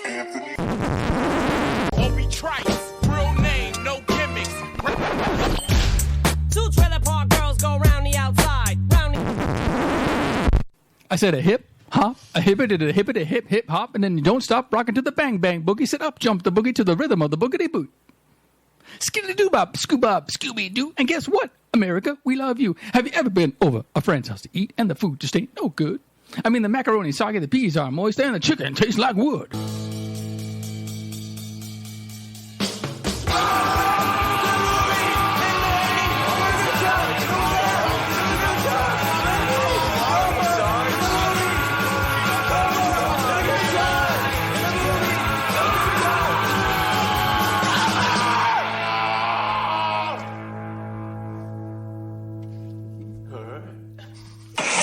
Anthony. Obi Trice, real name, no gimmicks. Two trailer park girls go round the outside. I said a hip hop, a hippity, a hippity, hip hip hop, and then you don't stop rocking to the bang bang boogie. Sit up, jump the boogie to the rhythm of the boogity boot. Skitty doo bop, Scooby Doo. And guess what? America, we love you. Have you ever been over a friend's house to eat and the food just ain't no good? I mean, the macaroni soggy, the peas are moist, and the chicken tastes like wood.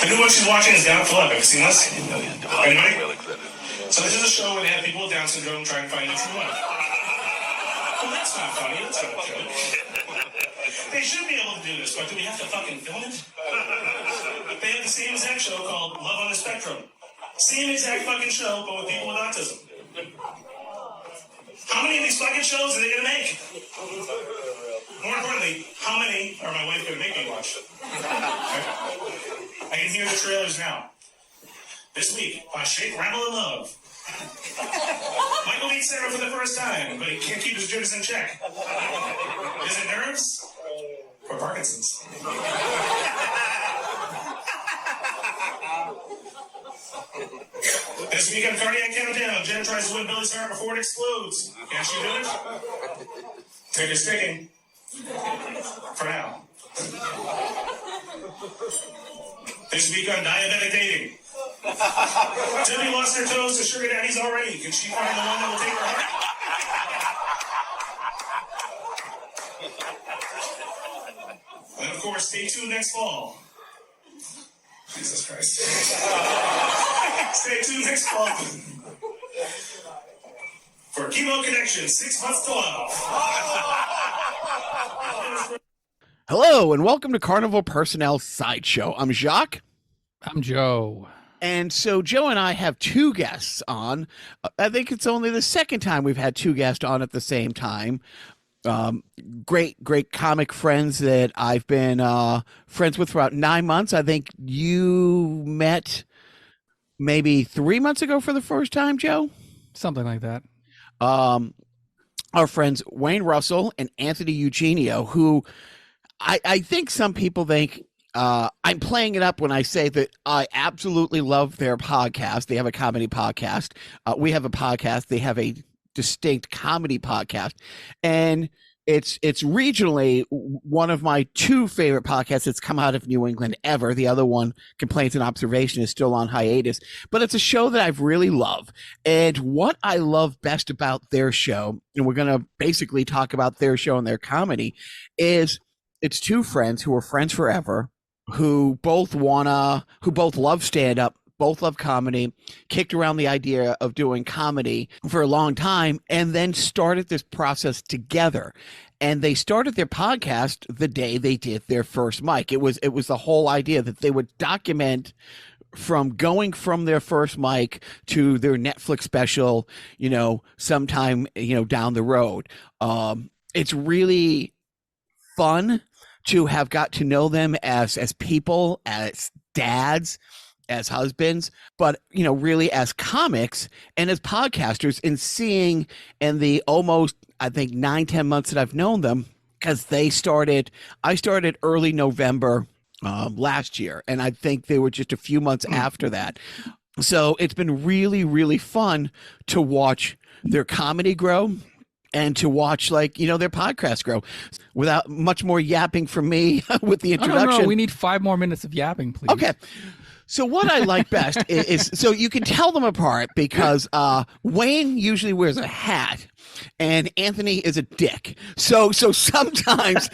The new one she's watching is Down Philip. Have you seen this? I didn't know you was doing Anybody? well excited. So this is a show where they have people with Down syndrome trying to find a true love. Well, that's not funny. That's not a joke. They should be able to do this, but do we have to fucking film it? They have the same exact show called Love on the Spectrum. Same exact fucking show, but with people with autism. How many of these fucking shows are they going to make? More importantly, how many are my wife going to make me watch? I can hear the trailers now. This week, on Shake, Rattle, and Love. Michael meets Sarah for the first time, but he can't keep his jitters in check. Is it nerves? Or Parkinson's? This week on Cardiac Countdown, Jen tries to win Billy's heart before it explodes. Can she do it? Take is ticking. For now. This week on diabetic dating. Debbie lost her toes to sugar daddies already. Can she find the one that will take her heart? And of course, stay tuned next fall. Jesus Christ. Stay tuned next fall for Chemo Connection, 6 months to love. Hello, and welcome to Carnival Personnel Sideshow. I'm Jacques. I'm Joe. And so Joe and I have two guests on. I think it's only the second time we've had two guests on at the same time. Great comic friends that I've been friends with for about 9 months. I think you met maybe 3 months ago for the first time, Joe? Something like that. Our friends Wayne Russell and Anthony Eugenio, who I think some people think I'm playing it up when I say that I absolutely love their podcast. They have a comedy podcast. We have a podcast. They have a distinct comedy podcast. And it's regionally one of my two favorite podcasts that's come out of New England ever. The other one, Complaints and Observation, is still on hiatus. But it's a show that I've really loved. And what I love best about their show, and we're going to basically talk about their show and their comedy, is it's two friends who are friends forever, who both love stand-up, both love comedy, kicked around the idea of doing comedy for a long time, and then started this process together. And they started their podcast the day they did their first mic. It was the whole idea that they would document from going from their first mic to their Netflix special, sometime, down the road. It's really fun to have got to know them as people, as dads, as husbands, but really as comics and as podcasters, and seeing in the almost, I think, 9-10 months that I've known them, because I started early November last year, and I think they were just a few months after that. So it's been really, really fun to watch their comedy grow and to watch their podcast grow. Without much more yapping from me with the introduction. No, we need 5 more minutes of yapping, please. Okay. So what I like best is so you can tell them apart, because Wayne usually wears a hat and Anthony is a dick. So sometimes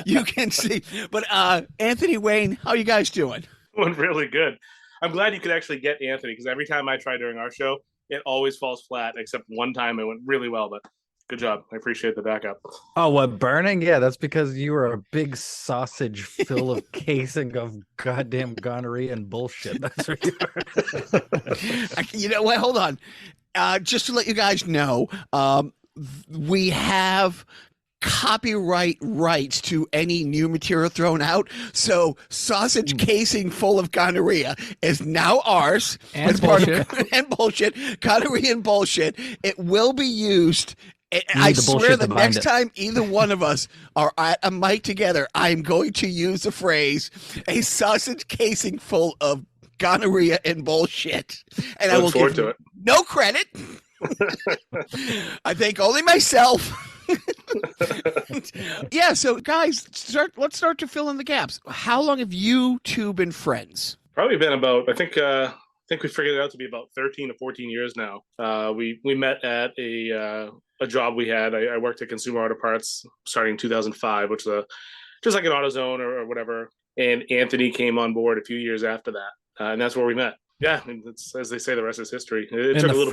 you can see. But Anthony, Wayne, how are you guys doing? Doing really good. I'm glad you could actually get Anthony, because every time I try during our show, it always falls flat, except one time it went really well. But good job. I appreciate the backup. Oh, what, burning? Yeah, that's because you were a big sausage full of casing of goddamn gonorrhea and bullshit. That's what you were. You know what? Hold on. Just to let you guys know, we have copyright rights to any new material thrown out. So sausage casing full of gonorrhea is now ours. And as part bullshit. and bullshit. Gonorrhea and bullshit. It will be used. need I the swear bullshit the to bind next it. time either one of us are at a mic together, I'm going to use the phrase a sausage casing full of gonorrhea and bullshit. And I will Look forward give to it. no credit. I thank only myself. Yeah, so guys, let's start to fill in the gaps. How long have you two been friends? Probably been about, I think we figured it out to be about 13 to 14 years now. We met at a job we had. I worked at Consumer Auto Parts starting in 2005, which was just like an AutoZone or whatever. And Anthony came on board a few years after that, and that's where we met. Yeah, it's, as they say, the rest is history. It took a little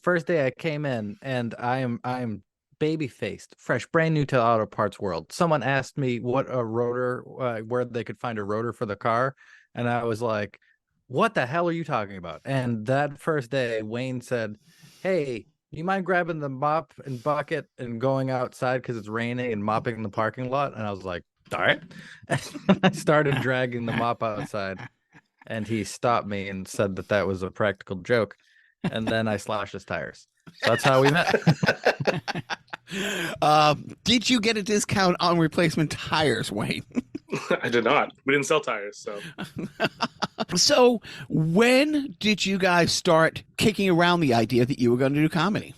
first day I came in, and I'm baby faced, fresh, brand new to auto parts world. Someone asked me what a rotor, where they could find a rotor for the car, and I was like, "What the hell are you talking about?" And that first day, Wayne said, "Hey, you mind grabbing the mop and bucket and going outside because it's raining and mopping the parking lot?" And I was like, "All right." And I started dragging the mop outside, and he stopped me and said that was a practical joke. And then I slashed his tires. So that's how we met. Did you get a discount on replacement tires, Wayne? I did not. We didn't sell tires, so. So when did you guys start kicking around the idea that you were going to do comedy?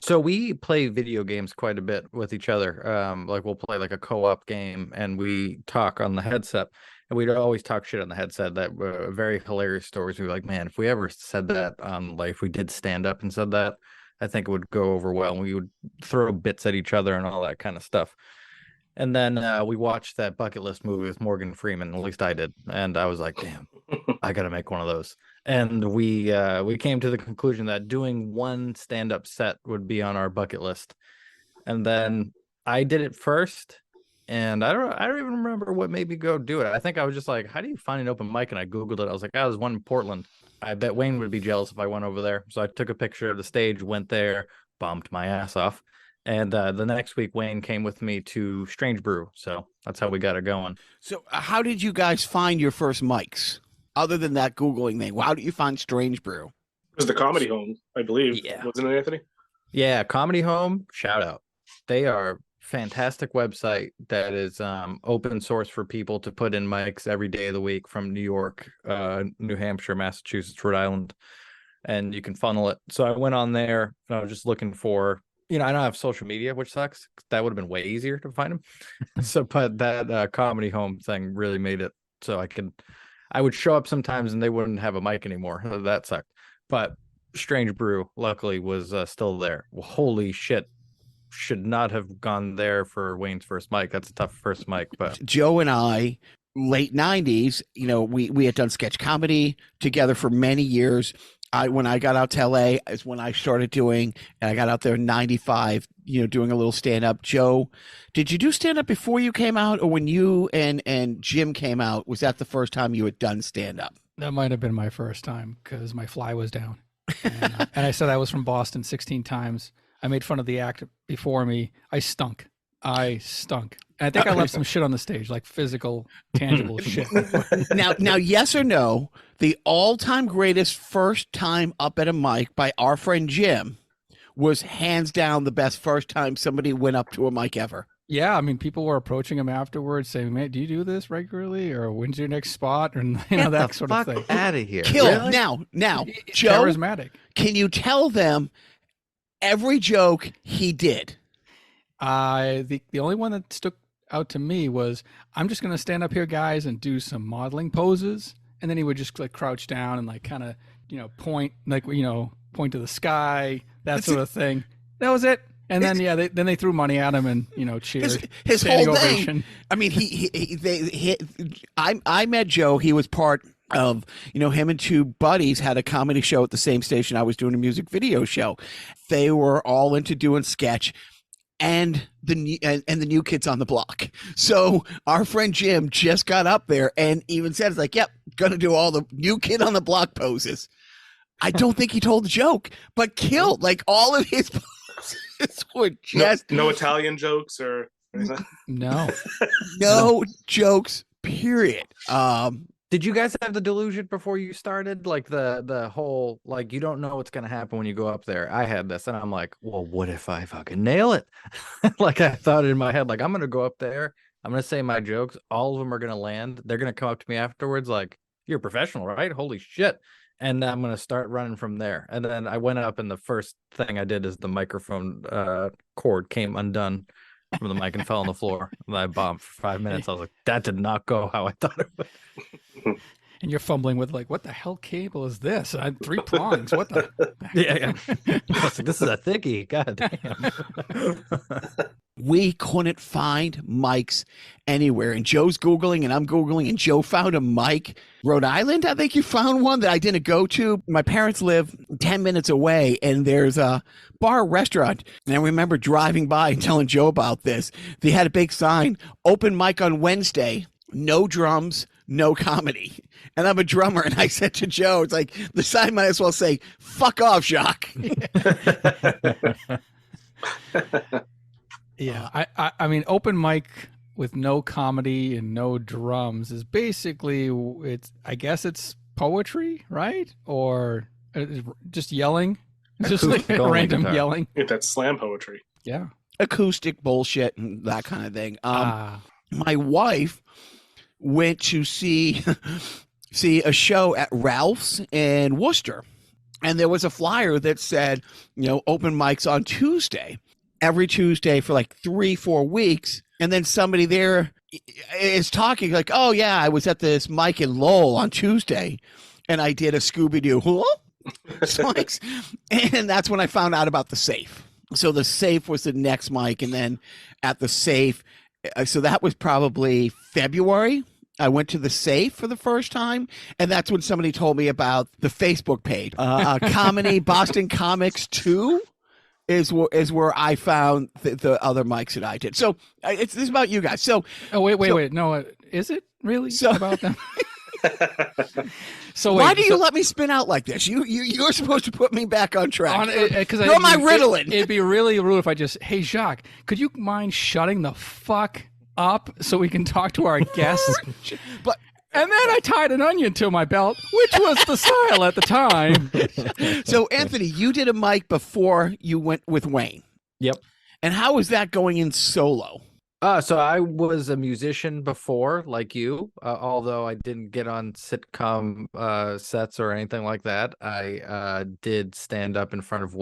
So we play video games quite a bit with each other. Like we'll play like a co-op game and we talk on the headset, and we'd always talk shit on the headset. That were very hilarious stories. We were like, man, if we ever said that on, like, if we did stand up and said that, I think it would go over well. We would throw bits at each other and all that kind of stuff. And then we watched that Bucket List movie with Morgan Freeman. At least I did. And I was like, damn, I got to make one of those. And we came to the conclusion that doing one stand-up set would be on our bucket list. And then I did it first. And I don't even remember what made me go do it. I think I was just like, how do you find an open mic? And I Googled it. I was like, there's one in Portland. I bet Wayne would be jealous if I went over there. So I took a picture of the stage, went there, bombed my ass off. And the next week, Wayne came with me to Strange Brew. So that's how we got it going. So how did you guys find your first mics? Other than that Googling thing, how did you find Strange Brew? It was the Comedy Home, I believe. Yeah. Wasn't it, Anthony? Yeah, Comedy Home, shout out. They are fantastic website that is open source for people to put in mics every day of the week from New York, New Hampshire, Massachusetts, Rhode Island, and you can funnel it. So I went on there and I was just looking for, I don't have social media, which sucks. That would have been way easier to find them. So, but that Comedy Home thing really made it so I would show up sometimes and they wouldn't have a mic anymore. That sucked. But Strange Brew, luckily, was still there. Well, holy shit. Should not have gone there for Wayne's first mic. That's a tough first mic. But Joe and I, late 90s, we had done sketch comedy together for many years. When I got out to LA is when I started doing, and I got out there in 95, doing a little stand up. Joe, did you do stand up before you came out, or when you and Jim came out, was that the first time you had done stand up? That might have been my first time because my fly was down. And I said I was from Boston 16 times. I made fun of the act before me. I stunk. And I think I left some shit on the stage, like physical, tangible shit. Now, yes or no, the all-time greatest first time up at a mic by our friend Jim was hands down the best first time somebody went up to a mic ever. Yeah, I mean, people were approaching him afterwards saying, man, do you do this regularly? Or when's your next spot? And that sort of thing. Out of here. Kill. Really? Now, Joe, charismatic. Can you tell them every joke he did? The only one that stuck out to me was, I'm just going to stand up here, guys, and do some modeling poses. And then he would just like crouch down and like kind of, point, like, point to the sky, sort of thing. That was it. And then, then they threw money at him and, cheers. His whole thing. I mean, I met Joe. He was part of, him and two buddies had a comedy show at the same station I was doing a music video show. They were all into doing sketch and the new kids on the block. So our friend Jim just got up there and even said, it's like, yep, gonna do all the new kid on the block poses. I don't think he told the joke, but killed. Like all of his posts were just No Italian jokes or anything. No. no jokes, period. Did you guys have the delusion before you started? Like the whole, like, you don't know what's going to happen when you go up there. I had this and I'm like, well, what if I fucking nail it? Like I thought in my head, like, I'm going to go up there. I'm going to say my jokes. All of them are going to land. They're going to come up to me afterwards. Like, you're a professional, right? Holy shit. And I'm going to start running from there. And then I went up and the first thing I did is the microphone cord came undone from the mic and fell on the floor. And I bombed for 5 minutes. I was like, that did not go how I thought it would. And you're fumbling with like, what the hell cable is this? I had 3 prongs. What the? Yeah. I was like, this is a thickie. God damn. We couldn't find mics anywhere. And Joe's Googling and I'm Googling, and Joe found a mic. Rhode Island, I think you found one that I didn't go to. My parents live 10 minutes away, and there's a bar restaurant. And I remember driving by and telling Joe about this. They had a big sign, open mic on Wednesday, no drums, no comedy. And I'm a drummer, and I said to Joe, it's like, the sign might as well say, fuck off, Jacques. Yeah, I mean, open mic with no comedy and no drums is basically, I guess it's poetry, right? Or just yelling, just like random guitar. yelling. That's slam poetry. Yeah, Acoustic bullshit and that kind of thing. My wife went to see a show at Ralph's in Worcester, and there was a flyer that said, open mics on Tuesday, every Tuesday for like 3-4 weeks. And then somebody there is talking like, oh yeah, I was at this mic in Lowell on Tuesday and I did a Scooby-Doo. And that's when I found out about the Safe. So the Safe was the next mic. And then at the Safe, so that was probably February. I went to the Safe for the first time, and that's when somebody told me about the Facebook page. Comedy Boston Comics 2 is where I found the other mics that I did. So this is about you guys. So wait. No, is it really about them? So why do you let me spin out like this? You're supposed to put me back on track. You're my Ritalin. It'd be really rude if I just, hey Jacques, could you mind shutting the fuck up so we can talk to our guests? And then I tied an onion to my belt, which was the style at the time. So, Anthony, you did a mic before you went with Wayne. Yep. And how was that going in solo? So I was a musician before, like you, although I didn't get on sitcom sets or anything like that. I did stand up in front of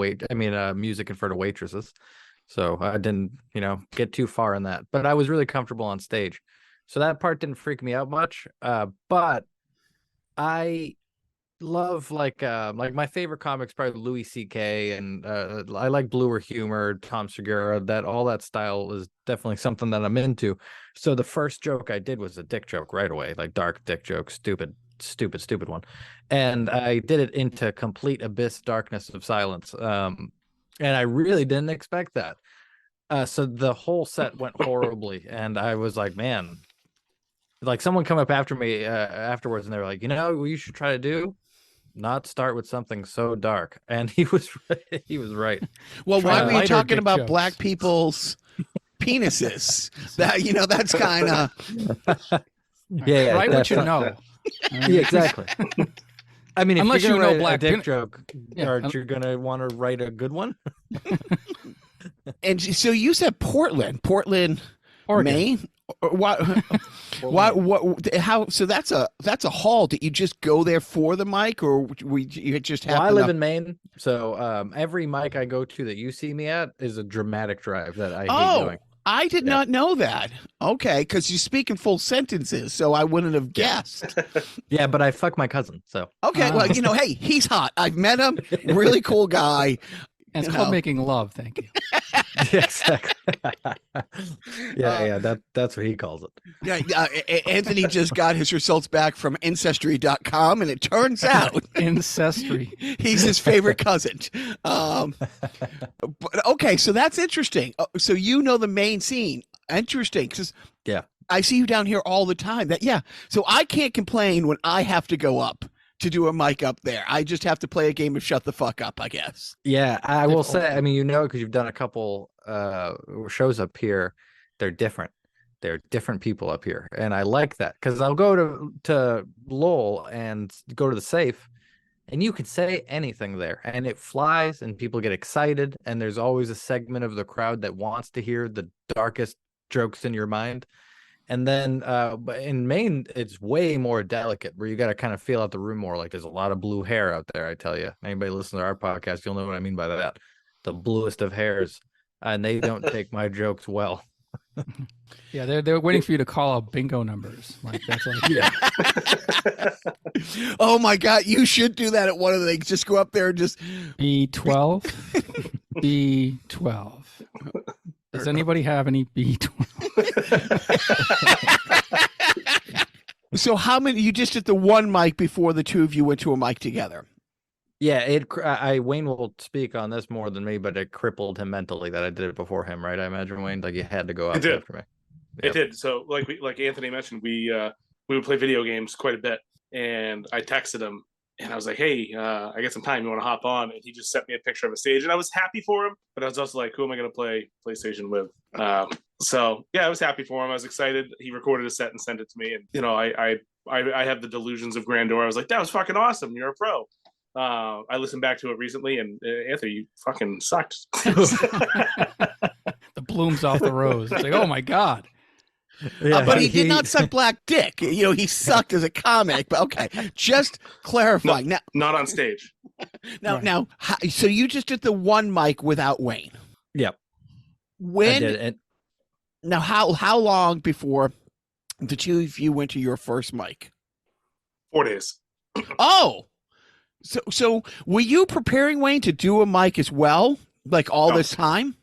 music in front of waitresses. So I didn't, get too far in that. But I was really comfortable on stage. So that part didn't freak me out much, but I love like my favorite comics probably Louis C.K. and I like bluer humor, Tom Segura. That all that style is definitely something that I'm into. So the first joke I did was a dick joke right away, like dark dick joke, stupid one, and I did it into complete abyss, darkness of silence, and I really didn't expect that. So the whole set went horribly, and I was like, man. Like someone come up after me afterwards and they were like, what you should try to do? Not start with something so dark. And he was right. Well, why were you talking about jokes. Black people's penises? That's kind of yeah. Write what you know. Yeah, exactly. I mean, if unless you're gonna you know write black a dick joke, aren't you gonna want to write a good one? And so you said Portland, Oregon. Maine. What? How? So that's a hall. Did you just go there for the mic, or you just have? Well, I live in Maine, so every mic I go to that you see me at is a dramatic drive that I hate doing. I did not know that. Okay, because you speak in full sentences, so I wouldn't have guessed. Yeah, but I fuck my cousin, so Okay, well, hey, he's hot. I've met him. Really cool guy. And it's called making love. Thank you. Yeah, exactly. That's what he calls it. Yeah, Anthony just got his results back from Ancestry.com, and it turns out Ancestry. he's his favorite cousin. But okay, so that's interesting. So the Maine scene. Interesting, because I see you down here all the time. So I can't complain when I have to go up to do a mic up there. I just have to play a game of shut the fuck up, I guess. Yeah, I will say, I mean, because you've done a couple shows up here, they're different. They're different people up here. And I like that because I'll go to Lowell and go to the safe, and you can say anything there and it flies and people get excited. And there's always a segment of the crowd that wants to hear the darkest jokes in your mind. And then but in Maine, it's way more delicate where you got to kind of feel out the room more. Like there's a lot of blue hair out there. I tell you, anybody listen to our podcast, you'll know what I mean by that. The bluest of hairs. And they don't take my jokes well. Yeah, they're waiting for you to call out bingo numbers. Like that's like Yeah. Oh my God, you should do that at one of the things. Just go up there and just B12, B12. Does anybody have any B12? So how many? You just did the one mic before the two of you went to a mic together. Yeah, Wayne will speak on this more than me, but it crippled him mentally that I did it before him, right? I imagine, Wayne, like you had to go out did. after me. It did. So like Anthony mentioned, we would play video games quite a bit, and I texted him and I was like, "Hey, I got some time. You want to hop on?" And he just sent me a picture of a stage, and I was happy for him, but I was also like, "Who am I going to play PlayStation with?" So yeah, I was happy for him. I was excited. He recorded a set and sent it to me, and I have the delusions of grandeur. I was like, "That was fucking awesome. You're a pro." I listened back to it recently, and Anthony, you fucking sucked. The blooms off the rose. It's like, oh my God. Yeah, But he did not suck black dick. He sucked as a comic. But okay, just clarifying. Not on stage. Now, so you just did the one mic without Wayne. Yep. When? I did it. Now, how long before the two of you went to your first mic? 4 days. Oh, so were you preparing Wayne to do a mic as well, like all this time?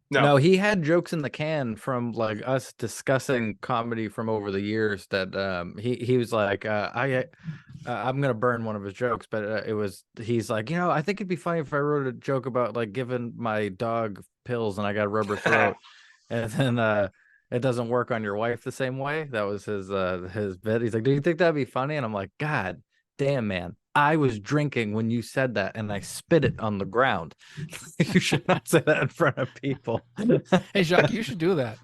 No, he had jokes in the can from like us discussing comedy from over the years that he was like, I'm gonna burn one of his jokes, but he's like, I think it'd be funny if I wrote a joke about like giving my dog pills and I got a rubber throat, and then it doesn't work on your wife the same way. That was his bit. He's like, do you think that'd be funny? And I'm like, God damn, man. I was drinking when you said that, and I spit it on the ground. You should not say that in front of people. Hey, Jacques, you should do that.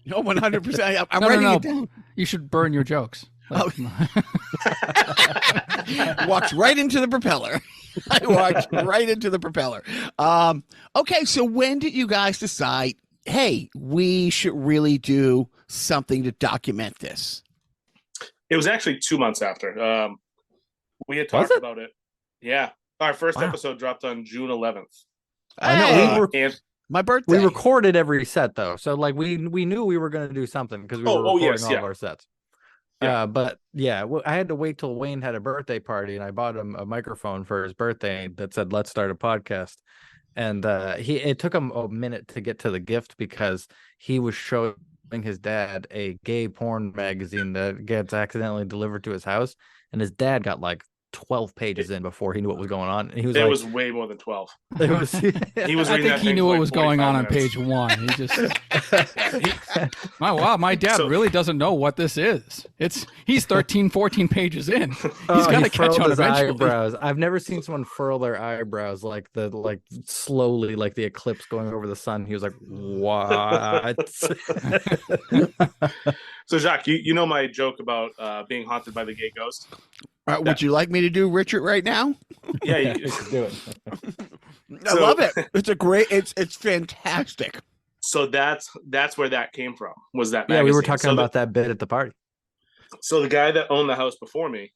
No, 100%. I'm No, writing no. it down. You should burn your jokes. Like, Walked right into the propeller. I walked right into the propeller. Okay, so when did you guys decide, hey, we should really do something to document this? It was actually 2 months after. We had talked about it. Yeah. Our first episode dropped on June 11th. I know My birthday. we recorded every set though, so like we knew we were going to do something because we were recording all of our sets. Yeah. But yeah, I had to wait till Wayne had a birthday party, and I bought him a microphone for his birthday that said "Let's start a podcast." And it took him a minute to get to the gift because he was showing his dad a gay porn magazine that gets accidentally delivered to his house, and his dad got like 12 pages in before he knew what was going on. And he was It was way more than 12. It was. He was I reading think that he thing knew for what like was going 45 on minutes. page one. He just, my dad So- really doesn't know what this is. He's 13, 14 pages in. He's Oh, got he to catch furrowed on his eventually. eyebrows. I've never seen someone furl their eyebrows like slowly, like the eclipse going over the sun. He was like, "What?" So Jacques, you know my joke about being haunted by the gay ghost? Would you like me to do Richard right now? Yeah, Yeah, you should do it. I love it. It's it's fantastic. So that's where that came from. Was that Yeah, magazine. we were talking So about that bit at the party. So the guy that owned the house before me,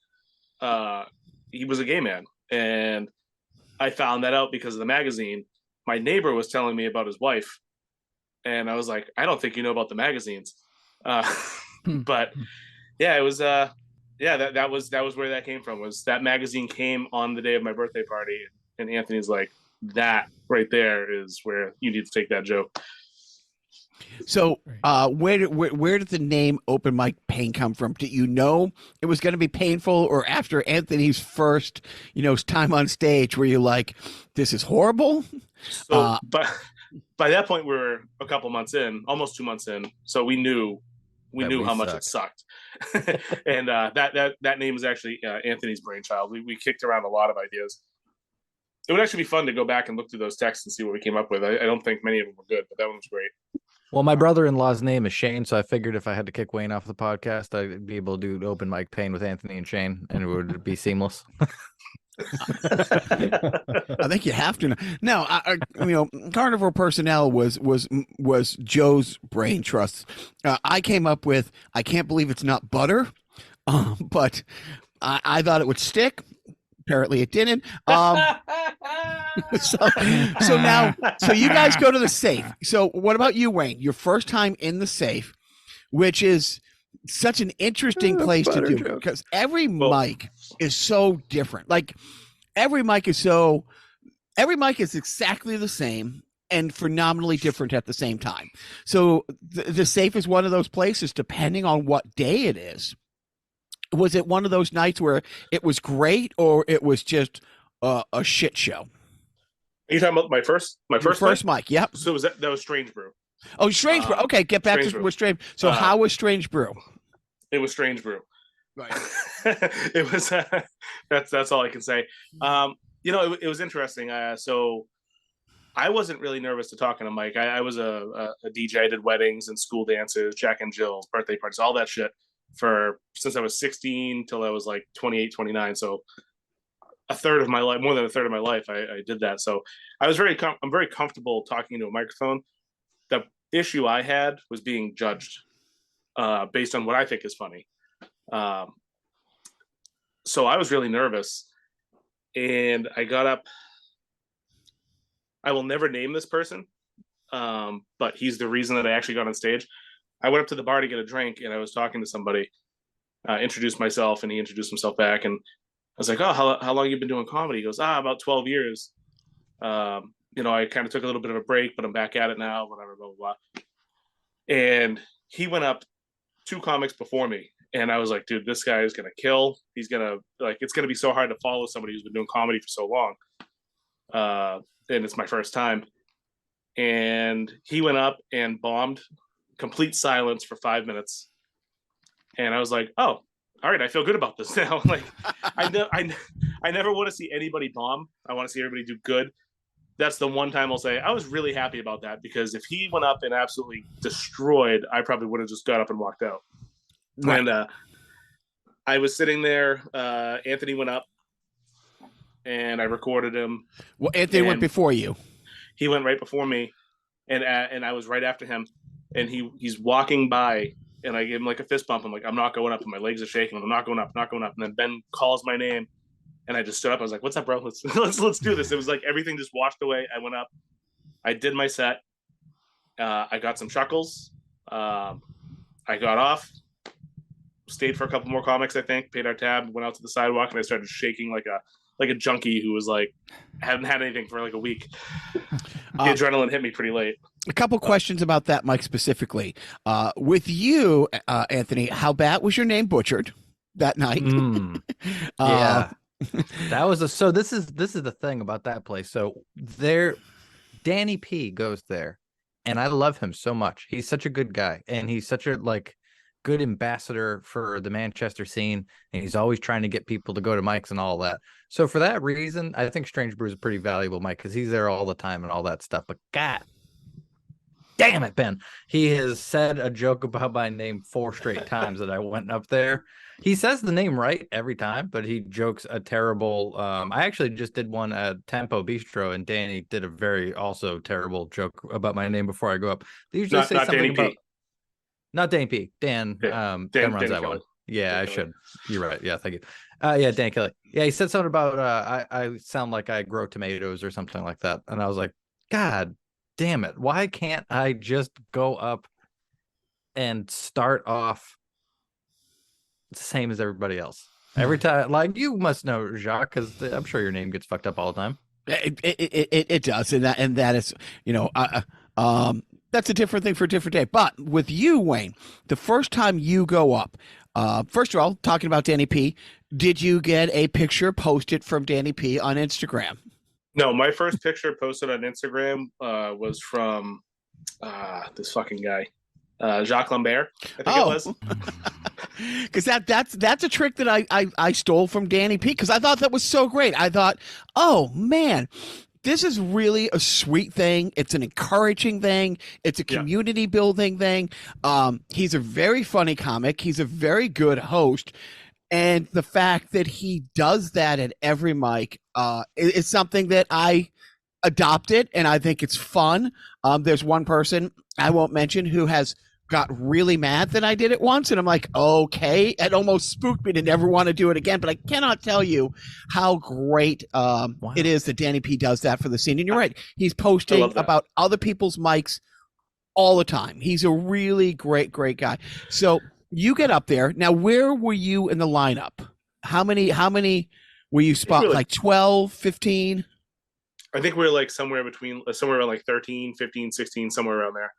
he was a gay man, and I found that out because of the magazine. My neighbor was telling me about his wife, and I was like, I don't think you know about the magazines. But yeah, it was that was where that came from. Was that magazine came on the day of my birthday party, and Anthony's like, that right there is where you need to take that joke. So, where did the name Open Mic Pain come from? Did you know it was going to be painful, or after Anthony's first, time on stage, were you like, this is horrible? So, but by that point, we were a couple months in, almost 2 months in, so we knew we That knew we how much it sucked. And that name is actually Anthony's brainchild. We kicked around a lot of ideas. It would actually be fun to go back and look through those texts and see what we came up with. I don't think many of them were good, but that one was great. Well, my brother-in-law's name is Shane, so I figured if I had to kick Wayne off the podcast, I'd be able to do open mic pain with Anthony and Shane, and it would be seamless. I think you have to. Now, Carnivore Personnel was Joe's brain trust. I came up with, I can't believe it's not butter, but I thought it would stick. Apparently, it didn't. So you guys go to the safe. So what about you, Wayne? Your first time in the safe, which is such an interesting place to do because every mic is so different. Like every mic is exactly the same and phenomenally different at the same time. So the safe is one of those places, depending on what day it is. Was it one of those nights where it was great or it was just a shit show? Are you talking about my first mic? Yep. So that was Strange Brew. Oh, Strange Brew. Okay, get back to with Strange. So how was Strange Brew? It was Strange Brew. Right. It was. That's all I can say. It was interesting. So I wasn't really nervous to talk on a mic. I was a DJ. I did weddings and school dances, Jack and Jill's, birthday parties, all that shit since I was 16 till I was like 28, 29. So a third of my life, more than a third of my life, I did that. So I'm very comfortable talking into a microphone. The issue I had was being judged based on what I think is funny. So I was really nervous, and I got up. I will never name this person, but he's the reason that I actually got on stage. I went up to the bar to get a drink, and I was talking to somebody, introduced myself, and he introduced himself back. And I was like, "Oh, how long you been doing comedy?" He goes, "About 12 years." I kind of took a little bit of a break, but I'm back at it now, whatever, blah, blah, blah. And he went up 2 comics before me. And I was like, dude, this guy is going to kill. He's going to, it's going to be so hard to follow somebody who's been doing comedy for so long. And it's my first time. And he went up and bombed, complete silence for 5 minutes. And I was like, oh, all right, I feel good about this now. I never want to see anybody bomb. I want to see everybody do good. That's the one time I'll say I was really happy about that, because if he went up and absolutely destroyed, I probably would have just got up and walked out. Right. And I was sitting there. Anthony went up, and I recorded him. Well, Anthony went before you. He went right before me, and I was right after him. And he's walking by, and I gave him like a fist bump. I'm like, I'm not going up, and my legs are shaking. I'm not going up, not going up. And then Ben calls my name, and I just stood up. I was like, "What's up, bro? Let's do this." It was like everything just washed away. I went up, I did my set. I got some chuckles. I got off. Stayed for a couple more comics, I think, paid our tab, went out to the sidewalk, and I started shaking like a junkie who was like, hadn't had anything for like a week. The adrenaline hit me pretty late. A couple questions about that, Mike, specifically. With you, Anthony, how bad was your name butchered that night? Yeah. That was so this is the thing about that place. So Danny P goes there, and I love him so much. He's such a good guy, and he's such a good ambassador for the Manchester scene, and he's always trying to get people to go to mics and all that. So for that reason, I think Strange Brew is a pretty valuable mic, because he's there all the time and all that stuff. But God damn it, Ben, he has said a joke about my name 4 straight times that I went up there. He says the name right every time, but he jokes a terrible. I actually just did one at Tempo Bistro, and Danny did a very also terrible joke about my name before I go up. They usually say something Danny about. P. Not Danny P. Dan. Dan Dan runs that Kelly. one. Yeah, Dan I Kelly. should. You're right. Yeah, thank you. Yeah, Dan Kelly. Yeah, he said something about I sound like I grow tomatoes or something like that, and I was like, God damn it! Why can't I just go up and start off the same as everybody else every time? Like, you must know, Jacques, because I'm sure your name gets fucked up all the time. It does, and that is, that's a different thing for a different day. But with you, Wayne, the first time you go up, first of all, talking about Danny P, did you get a picture posted from Danny P on Instagram? No, my first picture posted on Instagram was from this fucking guy. Jacques Lambert, I think it Oh, was. because that's a trick that I stole from Danny P, because I thought that was so great. I thought, oh man, this is really a sweet thing. It's an encouraging thing. It's a Yeah. community building thing. He's a very funny comic. He's a very good host. And the fact that he does that at every mic is something that I adopted, and I think it's fun. There's one person I won't mention who has got really mad that I did it once, and I'm like, okay, it almost spooked me to never want to do it again. But I cannot tell you how great it is that Danny P does that for the scene. And you're right, he's posting about other people's mics all the time. He's a really great guy. So you get up there now. Where were you in the lineup? How many were you spot? Like 12, 15? I think we're like somewhere around like 13, 15, 16, somewhere around there.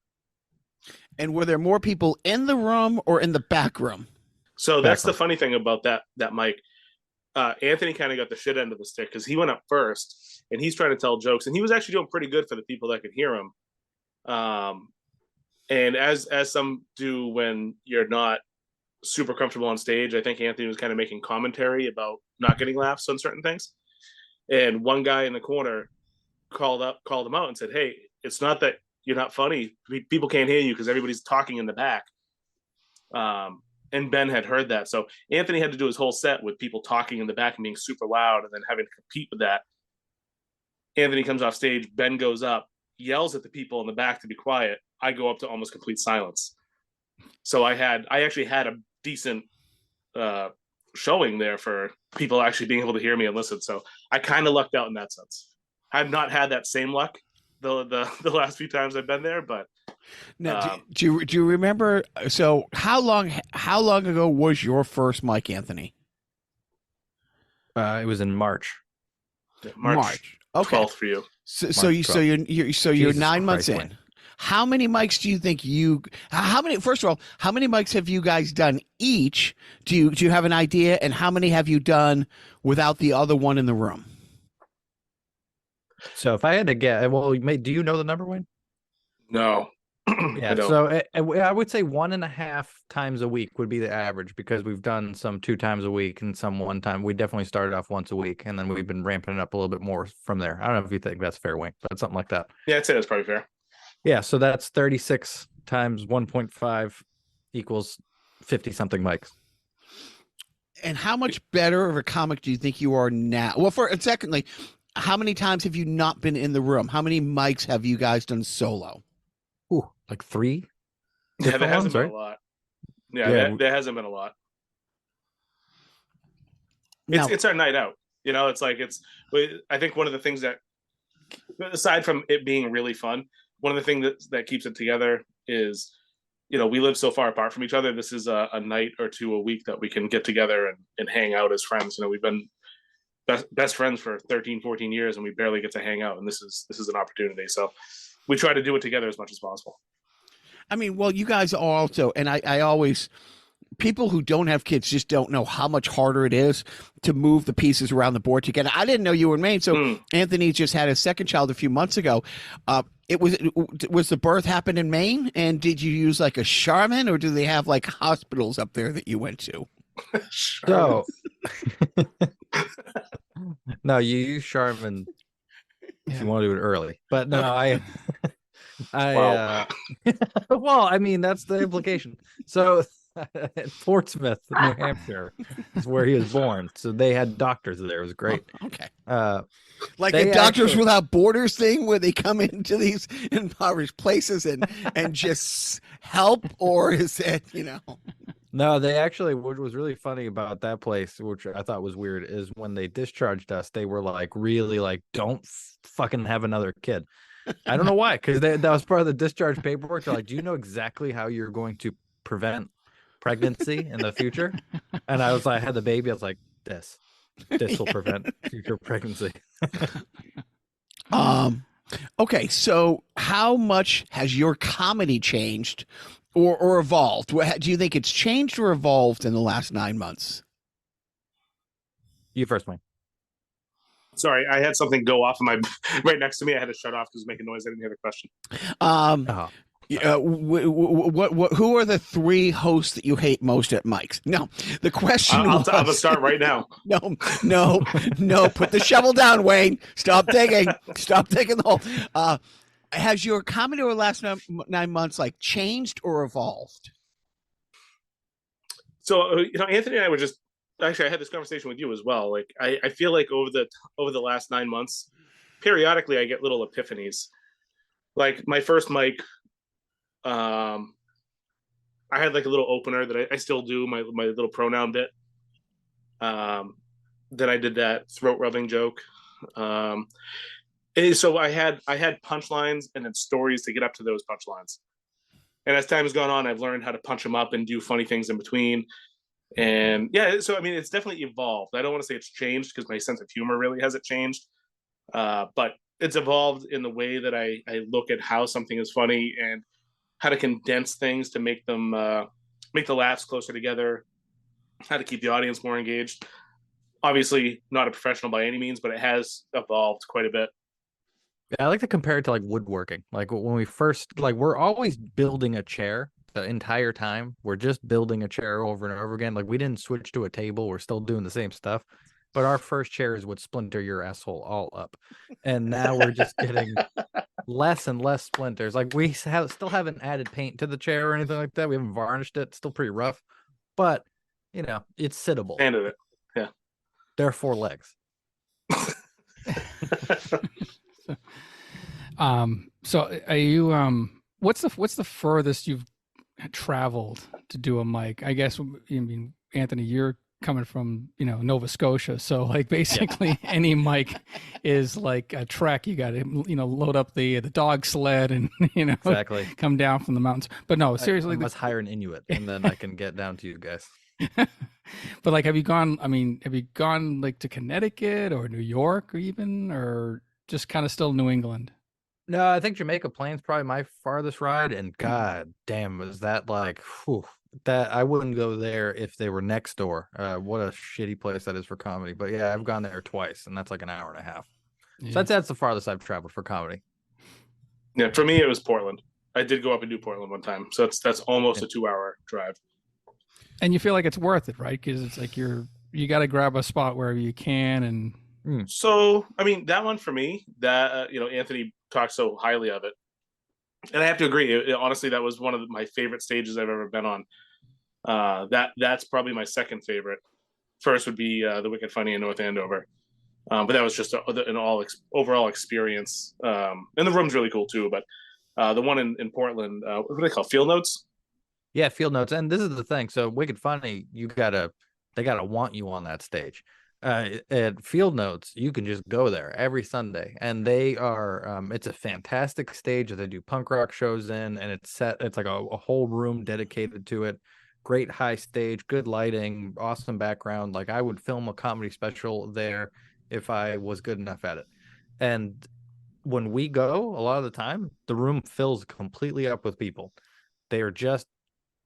And were there more people in the room or in the back room? So that's the funny thing about that mic. Anthony kind of got the shit end of the stick because he went up first and he's trying to tell jokes, and he was actually doing pretty good for the people that could hear him. And as some do when you're not super comfortable on stage, I think Anthony was kind of making commentary about not getting laughs on certain things. And one guy in the corner called him out and said, "Hey, it's not that you're not funny. People can't hear you because everybody's talking in the back." And Ben had heard that. So Anthony had to do his whole set with people talking in the back and being super loud and then having to compete with that. Anthony comes off stage, Ben goes up, yells at the people in the back to be quiet. I go up to almost complete silence. So I actually had a decent showing there for people actually being able to hear me and listen. So I kind of lucked out in that sense. I've not had that same luck the last few times I've been there, but now, do you remember? So how long ago was your first mic, Anthony? It was in March. March. Okay. 12th for you. So you're 9 months in. Wayne. How many mics do you think first of all, how many mics have you guys done each? Do you have an idea? And how many have you done without the other one in the room? So if I had to guess, well, do you know the number, Wayne? No. Yeah. So I would say 1.5 times a week would be the average, because we've done some 2 times a week and some 1 time. We definitely started off once a week, and then we've been ramping it up a little bit more from there. I don't know if you think that's fair, Wayne, but something like that. Yeah, I'd say that's probably fair. Yeah. So that's 36 times 1.5 equals 50 something mics. And how much better of a comic do you think you are now? Well, secondly, how many times have you not been in the room? How many mics have you guys done solo? Ooh, like 3? Yeah, there hasn't been a lot. Yeah, there hasn't been a lot. It's our night out. You know, I think one of the things that, aside from it being really fun, one of the things that keeps it together is, you know, we live so far apart from each other. This is a night or two a week that we can get together and hang out as friends. You know, we've been best friends for 13, 14 years, and we barely get to hang out. And this is an opportunity. So we try to do it together as much as possible. I mean, well, you guys are also, and I always, people who don't have kids just don't know how much harder it is to move the pieces around the board together. I didn't know you were in Maine. So Anthony just had his second child a few months ago. Was the birth happen in Maine? And did you use like a Charmin, or do they have like hospitals up there that you went to? So, no, you use Charmin if you want to do it early, but no, well, I mean, that's the implication. So at Portsmouth, New Hampshire is where he was born. So they had doctors there. It was great. Oh, okay. Like a Doctors Without Borders thing where they come into these impoverished places and just help, or is it, you know? No, they actually, what was really funny about that place, which I thought was weird, is when they discharged us, they were like, really like, don't fucking have another kid. I don't know why, because that was part of the discharge paperwork. They're like, do you know exactly how you're going to prevent pregnancy in the future? And I was like, I had the baby. I was like, this will prevent future pregnancy. Okay, so how much has your comedy changed or evolved? Do you think it's changed or evolved in the last 9 months? You first, Wayne. Sorry, I had something go off right next to me. I had to shut off because it was making noise. I didn't hear the question. Who are the 3 hosts that you hate most at Mike's? No, the question I'm gonna start right now. No. Put the shovel down, Wayne. Stop digging. Stop digging the hole. Has your comedy over the last 9 months like changed or evolved? So Anthony and I were just actually I had this conversation with you as well. Like I feel like over the last 9 months, periodically I get little epiphanies. Like my first mic, I had like a little opener that I still do my little pronoun bit. Then I did that throat rubbing joke. And so I had punchlines and then stories to get up to those punchlines. And as time has gone on, I've learned how to punch them up and do funny things in between. And yeah, so I mean, it's definitely evolved. I don't want to say it's changed because my sense of humor really hasn't changed, but it's evolved in the way that I look at how something is funny and how to condense things to make them make the laughs closer together, how to keep the audience more engaged. Obviously, not a professional by any means, but it has evolved quite a bit. Yeah, I like to compare it to like woodworking. Like when we first, like we're always building a chair the entire time. We're just building a chair over and over again. Like we didn't switch to a table. We're still doing the same stuff. But our first chairs would splinter your asshole all up. And now we're just getting less and less splinters. Like we still haven't added paint to the chair or anything like that. We haven't varnished it. It's still pretty rough. But, it's sittable. Ended it. Yeah. There are 4 legs. So are you what's the furthest you've traveled to do a mic? I guess Anthony, you're coming from Nova Scotia, so like basically any mic is like a trek. You got to load up the dog sled and exactly come down from the mountains. But no, seriously, I must hire an Inuit and then I can get down to you guys. But like, have you gone like to Connecticut or New York or just kind of still New England? No, I think Jamaica Plain's probably my farthest ride, and god damn, was that like, that I wouldn't go there if they were next door. What a shitty place that is for comedy. But yeah, I've gone there twice, and that's like an hour and a half. Yeah. So that's the farthest I've traveled for comedy. Yeah, for me it was Portland. I did go up and do Portland one time, so that's almost a 2-hour drive. And you feel like it's worth it, right? Because it's like you got to grab a spot wherever you can, and So I mean that one for me, that Anthony talked so highly of it, and I have to agree. Honestly, that was one of my favorite stages I've ever been on. That's probably my second favorite. First would be the Wicked Funny in North Andover, but that was just an overall experience. And the room's really cool too. But the one in Portland, what do they call Field Notes? Yeah, Field Notes. And this is the thing. So Wicked Funny, they gotta want you on that stage. At Field Notes, you can just go there every Sunday, and they are it's a fantastic stage that they do punk rock shows in, and it's like a whole room dedicated to it. Great high stage, good lighting, awesome background. Like I would film a comedy special there if I was good enough at it. And when we go, a lot of the time the room fills completely up with people. They are just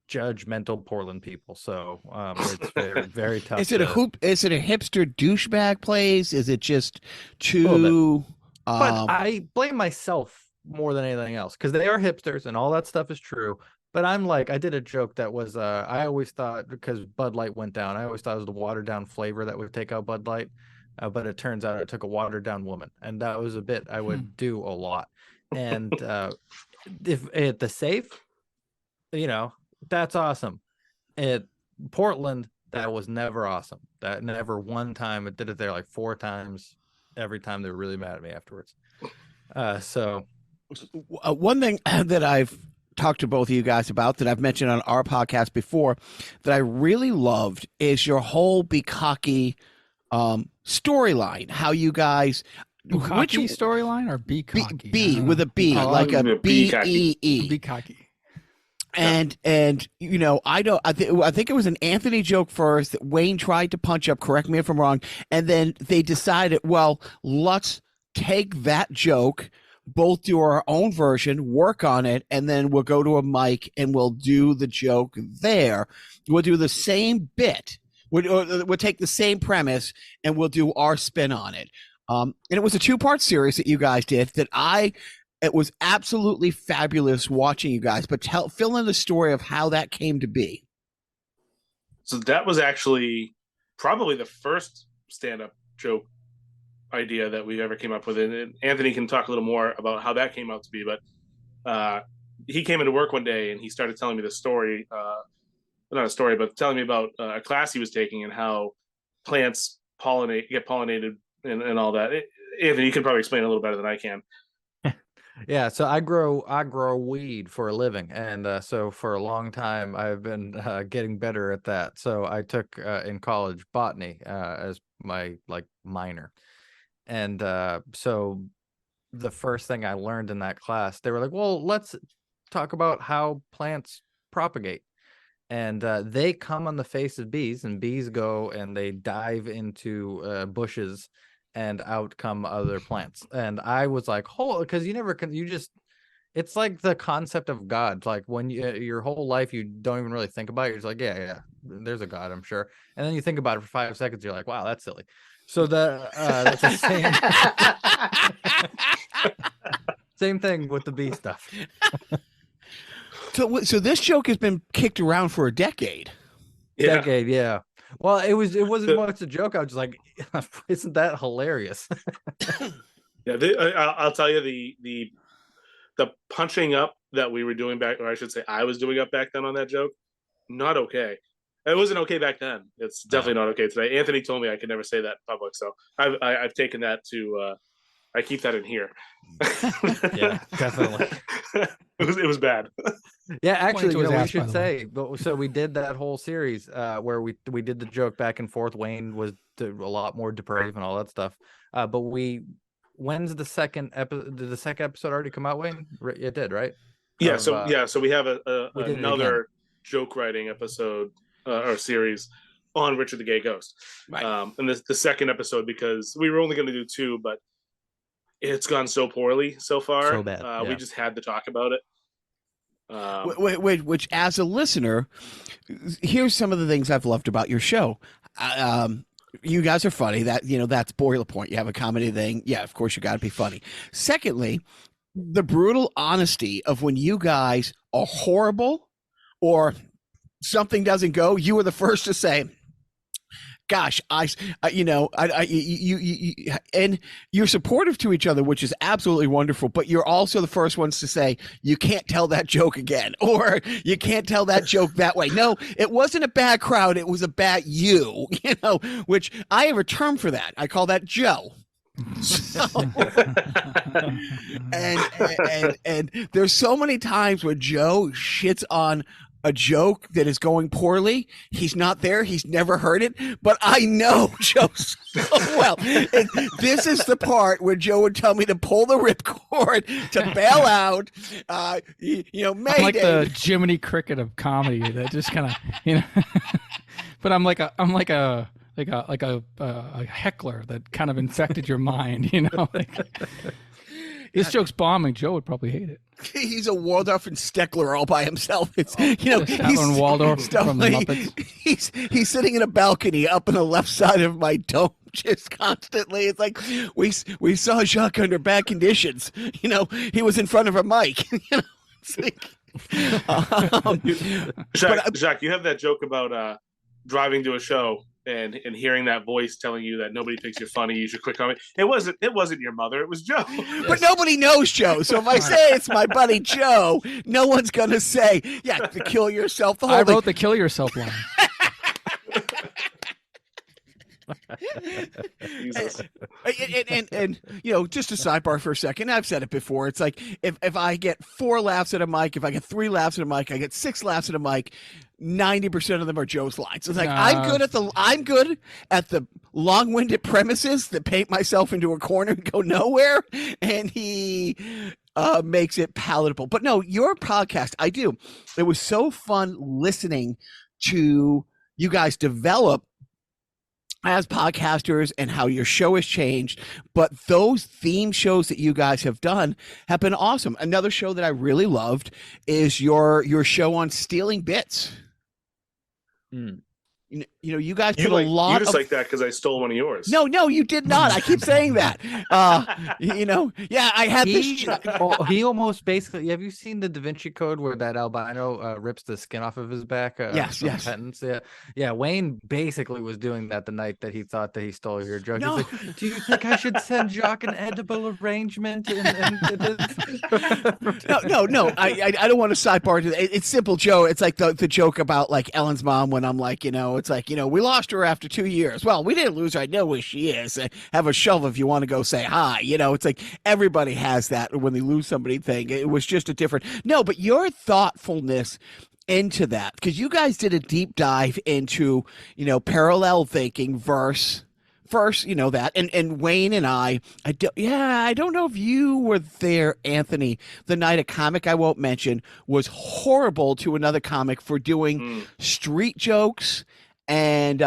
judgmental Portland people, so it's very, very tough. Is it a hipster douchebag place? Is it just too? But I blame myself more than anything else because they are hipsters and all that stuff is true. But I'm like, I did a joke that was I always thought, because Bud Light went down, I always thought it was the watered down flavor that would take out Bud Light, but it turns out it took a watered down woman, and that was a bit I would do a lot. And if at the safe, that's awesome. At Portland, that was never awesome. That never one time. It did it there like 4 times. Every time they were really mad at me afterwards. So one thing that I've talked to both of you guys about that I've mentioned on our podcast before that I really loved is your whole Be Cocky storyline. How you guys Bukkake storyline or Be Cocky? B with a B, like a B-E-E. Be Cocky. And I think it was an Anthony joke first that Wayne tried to punch up, correct me if I'm wrong, and then they decided, well, let's take that joke, both do our own version, work on it, and then we'll go to a mic and we'll do the joke there. We'll do the same bit. We'll take the same premise and we'll do our spin on it. And it was a 2-part series that you guys did that I It was absolutely fabulous watching you guys, but fill in the story of how that came to be. So that was actually probably the first stand-up joke idea that we ever came up with. And Anthony can talk a little more about how that came out to be, but he came into work one day and he started telling me the story, not a story, but telling me about a class he was taking and how plants get pollinated and all that. Anthony, you can probably explain a little better than I can. Yeah, so I grow weed for a living, and so for a long time I've been getting better at that. So I took in college botany as my minor, and so the first thing I learned in that class, they were like, "Well, let's talk about how plants propagate." And they come on the face of bees, and bees go and they dive into bushes, and out come other plants. And I was like, "Oh," because you never can. You just, it's like the concept of God. Like when your whole life you don't even really think about it. You're just like, yeah, there's a God, I'm sure. And then you think about it for 5 seconds. You're like, wow, that's silly. So that's the same thing with the bee stuff. So this joke has been kicked around for a decade. Yeah. Decade, yeah. Well, it wasn't much a joke. I was just like, isn't that hilarious? Yeah, I'll tell you the punching up that we were doing back, or I should say, I was doing up back then on that joke. Not okay. It wasn't okay back then. It's definitely not okay today. Anthony told me I could never say that in public, so I've taken that to. I keep that in here. Yeah, definitely. It was bad. Yeah, actually, Point to his we ass, by should the say. But so we did that whole series where we did the joke back and forth. Wayne was a lot more depraved and all that stuff. But when's the second episode? Did the second episode already come out, Wayne? It did, right? Yeah. So we have another joke writing episode or series on Richard the Gay Ghost. Right. And the second episode, because we were only going to do 2, but it's gone so poorly so far. So bad. Yeah. We just had to talk about it. Which, as a listener, here's some of the things I've loved about your show. You guys are funny. That's boiler point. You have a comedy thing. Yeah, of course you got to be funny. Secondly, the brutal honesty of when you guys are horrible or something doesn't go, you are the first to say, gosh, and you're supportive to each other, which is absolutely wonderful. But you're also the first ones to say, you can't tell that joke again, or you can't tell that joke that way. No, it wasn't a bad crowd. It was a bad you, which I have a term for that. I call that Joe. So, and there's so many times where Joe shits on a joke that is going poorly. He's not there. He's never heard it, but I know Joe so well. And this is the part where Joe would tell me to pull the ripcord, to bail out. Mayday. I'm like the Jiminy Cricket of comedy that just kind of, but I'm like a heckler that kind of infected your mind, This joke's bombing. Joe would probably hate it. He's a Waldorf and Steckler all by himself. It's he's and Waldorf from the Muppets. He's sitting in a balcony up on the left side of my dome just constantly. It's like we saw Jacques under bad conditions. He was in front of a mic. It's like, Jacques, you have that joke about driving to a show and hearing that voice telling you that nobody thinks you're funny, you should quit comedy. It wasn't your mother, it was Joe. But nobody knows Joe. So if I say it's my buddy Joe, no one's gonna say, yeah, to kill yourself. I wrote the kill yourself line. and just a sidebar for a second. I've said it before. It's like if I get 4 laughs at a mic, if I get 3 laughs at a mic, I get 6 laughs at a mic. 90% of them are Joe's lines. It's like I'm good at the long-winded premises that paint myself into a corner and go nowhere, and he makes it palatable. But no, your podcast, I do. It was so fun listening to you guys develop as podcasters and how your show has changed. But those theme shows that you guys have done have been awesome. Another show that I really loved is your show on stealing bits. You guys You put a lot you just of like that because I stole one of yours. No, you did not. I keep saying that. Yeah, I had He, this. he almost basically. Have you seen the Da Vinci Code where that albino rips the skin off of his back? Yes, from yes. Penance? Yeah. Wayne basically was doing that the night that he thought that he stole your joke. No. He's like, "Do you think I should send Jacques an edible arrangement?" No. I don't want to sidebar to that. It's simple, Joe. It's like the joke about like Ellen's mom when I'm like, it's like, we lost her after 2 years. Well, we didn't lose her. I know where she is. Have a shovel if you want to go say hi. It's like everybody has that when they lose somebody thing. It was just a different. No, but your thoughtfulness into that, because you guys did a deep dive into, parallel thinking versus that, and Wayne and I don't know if you were there, Anthony, the night a comic I won't mention was horrible to another comic for doing street jokes and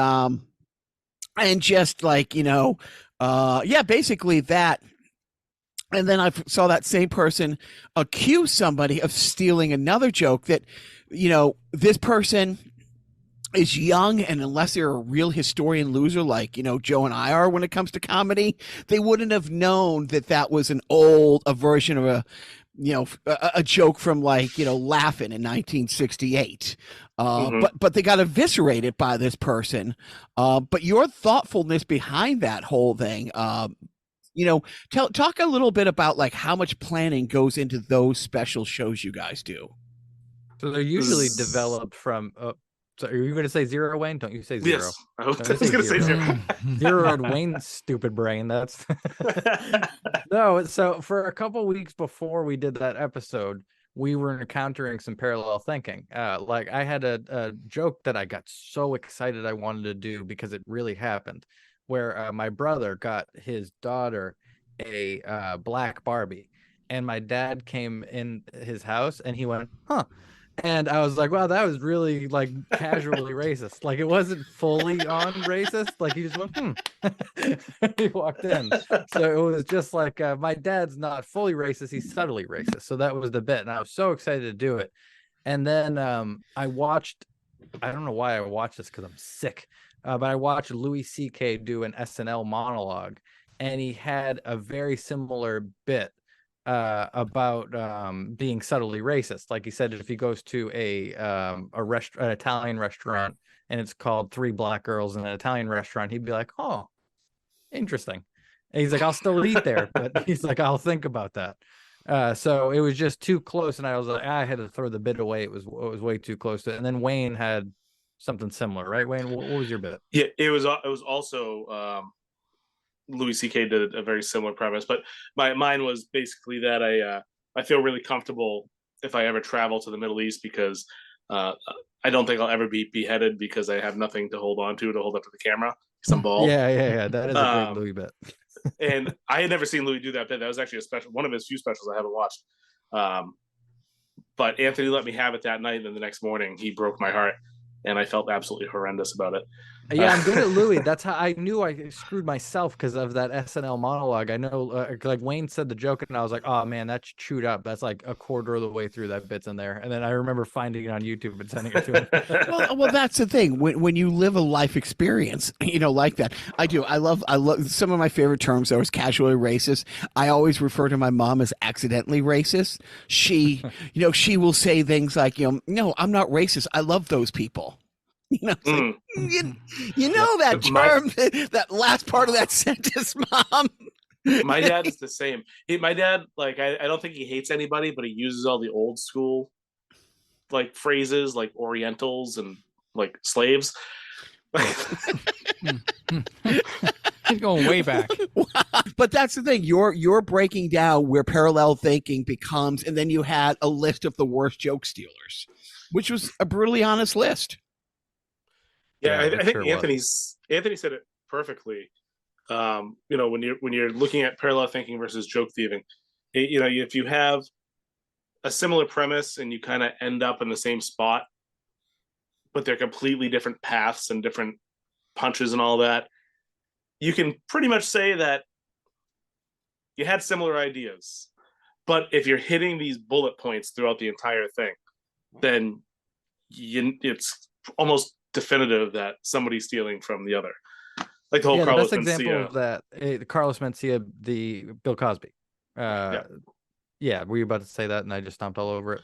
just like, basically that. And then I saw that same person accuse somebody of stealing another joke that, this person is young, and unless they're a real historian loser like Joe and I are when it comes to comedy, they wouldn't have known that was a version of a joke from like Laughing in 1968. But they got eviscerated by this person. But your thoughtfulness behind that whole thing, talk a little bit about like how much planning goes into those special shows you guys do. So they're usually developed from. So are you going to say zero, Wayne? Don't you say zero? Yes, I was going to say zero. Zero and Wayne's stupid brain. That's no. So for a couple weeks before we did that episode, we were encountering some parallel thinking. Like I had a joke that I got so excited I wanted to do because it really happened, where my brother got his daughter a black Barbie, and my dad came in his house and he went, "Huh." And I was like, wow, that was really like casually racist. Like it wasn't fully on racist. Like he just went, he walked in. So it was just like, my dad's not fully racist. He's subtly racist. So that was the bit. And I was so excited to do it. And then I don't know why I watched this because I'm sick, but I watched Louis C.K. do an SNL monologue, and he had a very similar bit about being subtly racist. Like he said, if he goes to an Italian restaurant and it's called Three Black Girls in an Italian restaurant, he'd be like, "Oh, interesting." And he's like, "I'll still eat there," but he's like, "I'll think about that." So it was just too close, and I was like, I had to throw the bit away. It was way too close to it. And then Wayne had something similar, right? Wayne, what was your bit? Yeah, it was also Louis C.K. did a very similar premise, but mine was basically that I feel really comfortable if I ever travel to the Middle East because I don't think I'll ever be beheaded because I have nothing to hold on to hold up to the camera. Some ball. Yeah. That is a great Louis bit. And I had never seen Louis do that bit. That was actually one of his few specials I haven't watched. But Anthony let me have it that night, and then the next morning he broke my heart, and I felt absolutely horrendous about it. Yeah, I'm good at Louis. That's how I knew I screwed myself because of that SNL monologue. I know, like Wayne said the joke, and I was like, "Oh man, that's chewed up. That's like a quarter of the way through that bit's in there." And then I remember finding it on YouTube and sending it to him. well, that's the thing. When you live a life experience, like that. I do. I love some of my favorite terms. Though is casually racist. I always refer to my mom as accidentally racist. She, she will say things like, "No, I'm not racist. I love those people." Like, that term, that last part of that sentence, Mom. My dad is the same. My dad, like, I don't think he hates anybody, but he uses all the old school, like, phrases, like Orientals and like slaves. He's going way back. But that's the thing. You're breaking down where parallel thinking becomes, and then you had a list of the worst joke stealers, which was a brutally honest list. Yeah, I think Anthony said it perfectly. When you're looking at parallel thinking versus joke thieving, if you have a similar premise and you kind of end up in the same spot, but they're completely different paths and different punches and all that, you can pretty much say that you had similar ideas. But if you're hitting these bullet points throughout the entire thing, then it's almost definitive that somebody's stealing from the other. Like the whole Yeah, the Carlos best example Mencia. of that, Carlos Mencia, the Bill Cosby. Yeah. Yeah, were you about to say that and I just stomped all over it?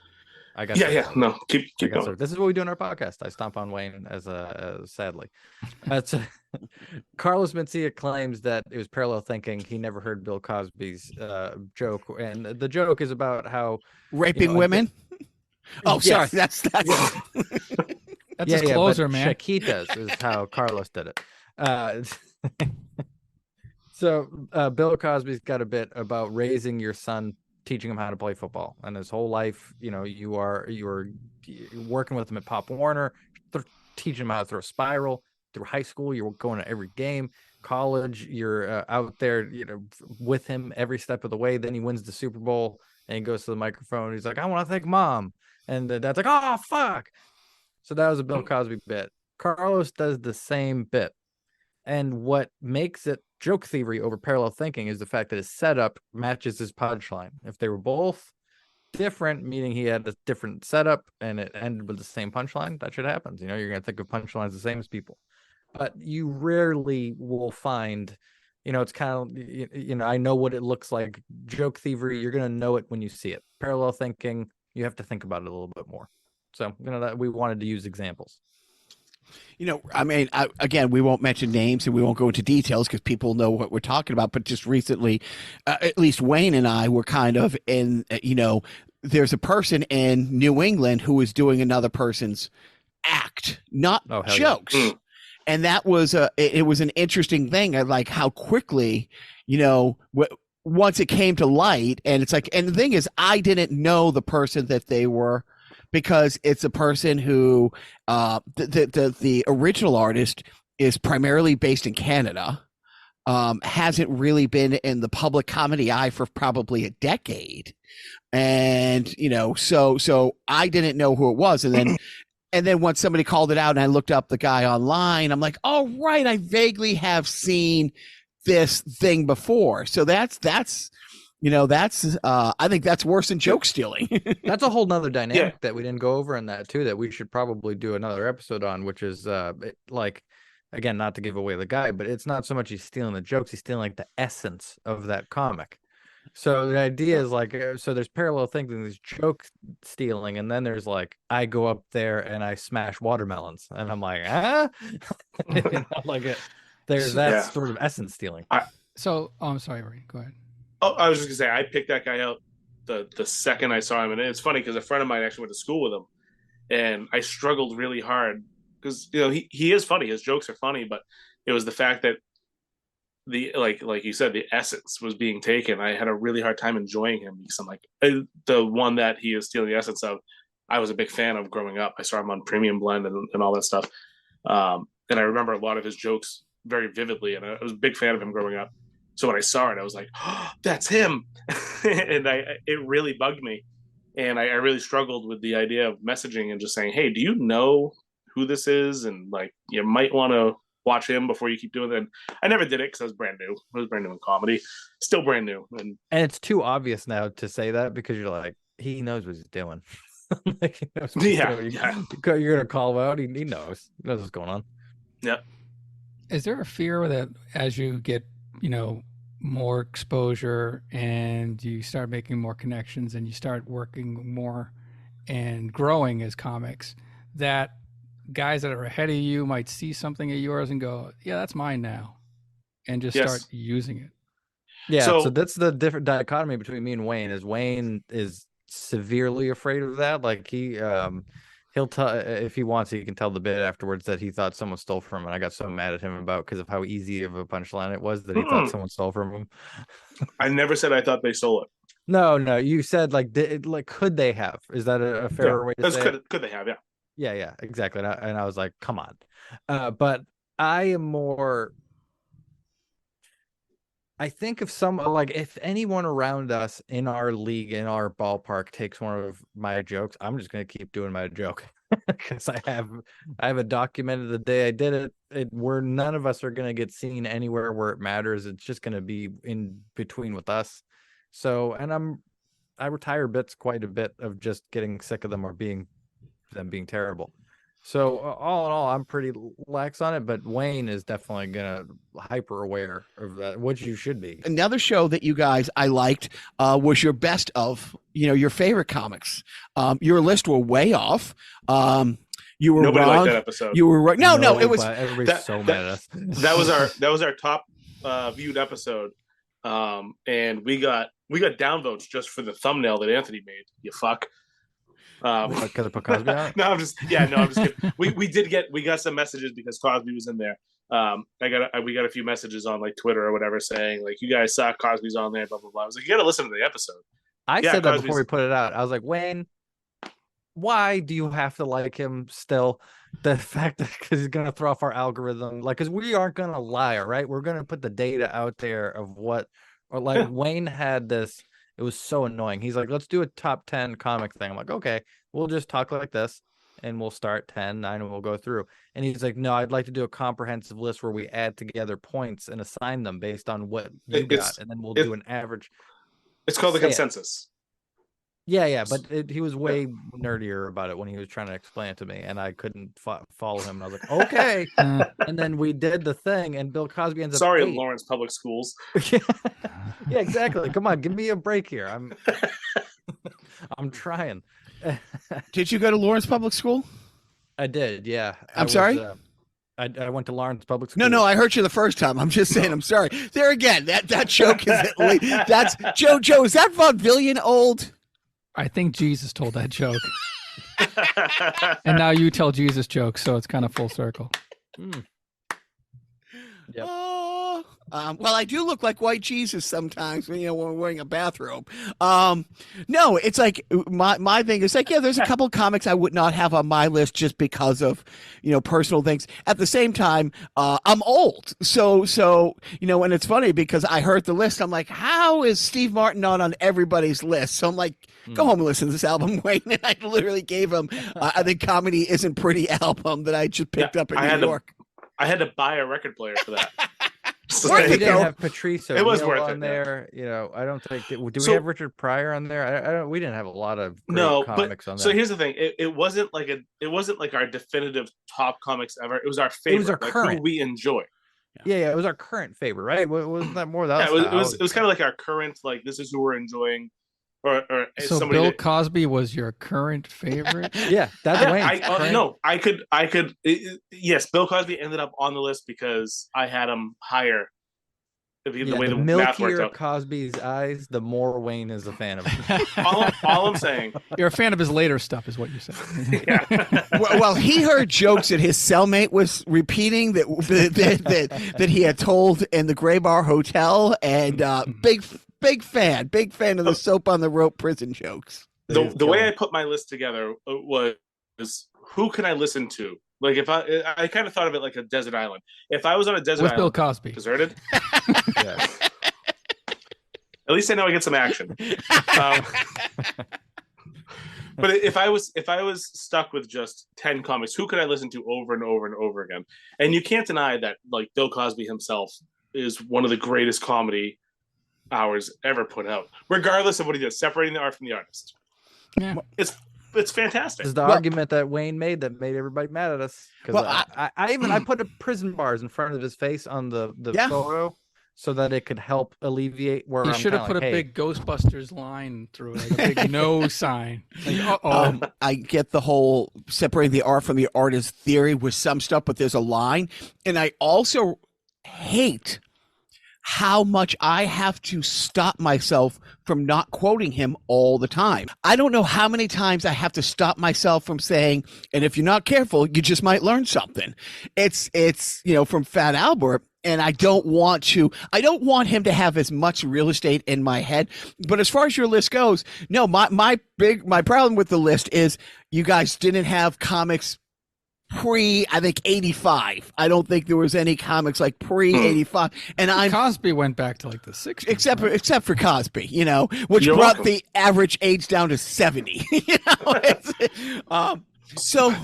I got Yeah. No, keep going. so. This is what we do in our podcast. I stomp on Wayne as sadly. That's Carlos Mencia claims that it was parallel thinking. He never heard Bill Cosby's joke, and the joke is about how Raping women. Oh, sorry. Yes. That's That's his closer, but man. Chiquitas is how Carlos did it. So Bill Cosby's got a bit about raising your son, teaching him how to play football, and his whole life, you were working with him at Pop Warner, teaching him how to throw a spiral. Through high school, you're going to every game. College, you're out there, with him every step of the way. Then he wins the Super Bowl, and he goes to the microphone. He's like, "I want to thank Mom," and Dad's like, "Oh fuck." So that was a Bill Cosby bit. Carlos does the same bit. And what makes it joke thievery over parallel thinking is the fact that his setup matches his punchline. If they were both different, meaning he had a different setup and it ended with the same punchline, that shit happens. You're going to think of punchlines the same as people. But you rarely will find, it's kind of, I know what it looks like. Joke thievery, you're going to know it when you see it. Parallel thinking, you have to think about it a little bit more. So, that we wanted to use examples. Again, we won't mention names and we won't go into details because people know what we're talking about. But just recently, at least Wayne and I were kind of in, there's a person in New England who is doing another person's act, not jokes. Yeah. And that was it was an interesting thing. I like how quickly, once it came to light, and it's like, and the thing is, I didn't know the person that they were, because it's a person who the original artist is primarily based in Canada, hasn't really been in the public comedy eye for probably a decade, and so I didn't know who it was, and then once somebody called it out and I looked up the guy online, I'm like, oh right, I vaguely have seen this thing before. So that's I think that's worse than joke stealing. That's a whole nother dynamic that we didn't go over in that too, that we should probably do another episode on, which is again, not to give away the guy, but it's not so much he's stealing the jokes, he's stealing like the essence of that comic. So the idea is like, so there's parallel thinking, there's joke stealing, and then there's like, I go up there and I smash watermelons, and I'm like, there's that sort of essence stealing. I'm sorry, Ray, go ahead. Oh, I was just gonna say, I picked that guy out the second I saw him, and it's funny because a friend of mine actually went to school with him, and I struggled really hard because he is funny, his jokes are funny, but it was the fact that the like you said, the essence was being taken. I had a really hard time enjoying him because I'm like, the one that he is stealing the essence of, I was a big fan of growing up. I saw him on Premium Blend and all that stuff, and I remember a lot of his jokes very vividly, and I was a big fan of him growing up. So when I saw it, I was like, oh, that's him. And it really bugged me. And I really struggled with the idea of messaging and just saying, hey, do you know who this is? And like, you might want to watch him before you keep doing it. And I never did it because I was brand new. I was brand new in comedy, still brand new. And it's too obvious now to say that because you're like, he knows what he's doing. Like, he knows what he's doing. You're going to call him out. He knows. He knows what's going on. Yeah. Is there a fear that as you get, more exposure and you start making more connections and you start working more and growing as comics, that guys that are ahead of you might see something of yours and go, yeah, that's mine now, and just start using it? Yeah. So that's the different dichotomy between me and Wayne. Is Wayne is severely afraid of that. Like he'll tell, if he wants, he can tell the bit afterwards that he thought someone stole from him, and I got so mad at him about because of how easy of a punchline it was that he thought someone stole from him. I never said I thought they stole it. No, you said like could they have? Is that a fairer way to say it? Could they have? Yeah, exactly. And I was like, come on. But I am more. I think if if anyone around us in our league, in our ballpark takes one of my jokes, I'm just going to keep doing my joke because I have it documented the day I did it. Where none of us are going to get seen anywhere where it matters. It's just going to be in between with us. So, and I retire bits quite a bit of just getting sick of them or being terrible. So all in all, I'm pretty lax on it, but Wayne is definitely gonna hyper aware of that, which you should be. Another show that you guys I liked was your best of, your favorite comics. Your list were way off. You were Nobody wrong. liked that episode. You were right. No, it was. but everybody's that- so that- mad at us. That was our top viewed episode, and we got downvotes just for the thumbnail that Anthony made. You fuck. Because I put Cosby on it? I'm just kidding. We got some messages because Cosby was in there. We got a few messages on like Twitter or whatever saying like, you guys saw Cosby's on there, blah blah blah. I was like, you got to listen to the episode. I Yeah, said that Cosby's- before we put it out. I was like, Wayne, why do you have to like him still? The fact that because he's gonna throw off our algorithm, like, because we aren't gonna lie, right? We're gonna put the data out there of what, or like Wayne had this. It was so annoying. He's like, let's do a top 10 comic thing. I'm like, okay, we'll just talk like this and we'll start 10, 9, and we'll go through. And he's like, no, I'd like to do a comprehensive list where we add together points and assign them based on what you got, and then we'll do an average. It's called the Say it. consensus. Yeah, but he was way nerdier about it when he was trying to explain it to me, and I couldn't follow him. And I was like, okay. And then we did the thing, and Bill Cosby ends up. Sorry, 8. Lawrence Public Schools. Yeah, exactly. Come on, give me a break here. I'm trying. Did you go to Lawrence Public School? I did, yeah. I'm sorry? I went to Lawrence Public School. No, I heard you the first time. I'm just saying. I'm sorry. There again, that joke is at least, that's Joe. Is that vaudevillian old? I think Jesus told that joke, and now you tell Jesus jokes, so it's kind of full circle. Yep. Oh, well, I do look like white Jesus sometimes when we're wearing a bathrobe. No, it's like my thing is like, yeah, there's a couple comics I would not have on my list just because of personal things. At the same time, I'm old, so and it's funny because I heard the list. I'm like, how is Steve Martin not on everybody's list? So I'm like, go home and listen to this album, Wayne. And I literally gave him I think Comedy Isn't Pretty album that I just picked up in New York. I had to buy a record player for that. Worth We it, didn't though. have Patrice It was O'Neill worth on it, yeah. there. I don't think. Do we So- have Richard Pryor on there? I don't. We didn't have a lot of great No, comics on but there. so here's the thing: it wasn't like our definitive top comics ever. It was our favorite. was our like, current. who we enjoy. Yeah, it was our current favorite, right? Wasn't that more? That Yeah, it was kind of like our current. Like, this is who we're enjoying, or So somebody. Bill that- Cosby was your current favorite? Yeah, that's Yeah, Wayne. I could. Yes, Bill Cosby ended up on the list because I had him higher. The way the the math worked milkier out. Cosby's eyes, the more Wayne is a fan of him. All I'm saying. You're a fan of his later stuff, is what you said. Yeah. Well, he heard jokes that his cellmate was repeating that he had told in the Gray Bar Hotel, and big fan of the soap on the rope prison jokes. The way I put my list together was who can I listen to? Like, if I kind of thought of it like a desert island. If I was on a desert With Bill island, Cosby. deserted, Yeah. at least I know I get some action. But if I was stuck with just 10 comics, who could I listen to over and over and over again? And you can't deny that, like, Bill Cosby himself is one of the greatest comedy hours ever put out, regardless of what he does, separating the art from the artist. Yeah. It's fantastic. This is the argument that Wayne made that made everybody mad at us. Because Well, I put a prison bars in front of his face on the Yeah. photo so that it could help alleviate where You I'm should have kinda put a like, hey, big Ghostbusters line through it, like a big no sign. Like, uh-oh. I get the whole separating the art from the artist theory with some stuff, but there's a line. And I also hate how much I have to stop myself from not quoting him all the time. I don't know how many times I have to stop myself from saying, and if you're not careful, you just might learn something. It's from Fat Albert. And I don't want him to have as much real estate in my head. But as far as your list goes, no, my problem with the list is you guys didn't have comics I think 85. I don't think there was any comics like pre 85. And Cosby went back to like the 60s. except for Cosby, which You're brought welcome. the average age down to 70. So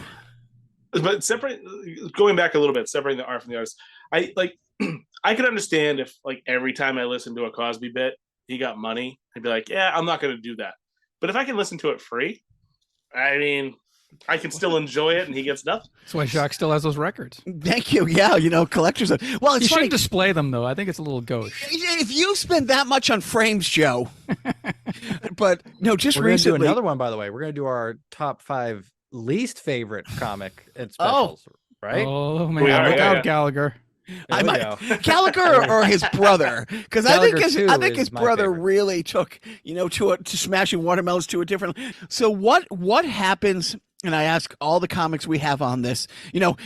But going back a little bit, separating the art from the artist, I could understand if, like, every time I listened to a Cosby bit, he got money. I'd be like, yeah, I'm not going to do that. But if I can listen to it free, I mean, I can still enjoy it, and he gets nothing. That's why Jacques still has those records. Thank you. Yeah, collectors. Well, You it's funny. shouldn't display them, though. I think it's a little gauche. If you spend that much on frames, Joe, but no, just We're going to do recently. another one, by the way. We're going to do our top 5 least favorite comic and specials, right? Oh, man. We are, Look yeah, out, yeah. Gallagher. I we might go. Gallagher or his brother, because I think Gallagher 2 his is my brother favorite. really took to smashing watermelons to a different. So what happens? And I ask all the comics we have on this,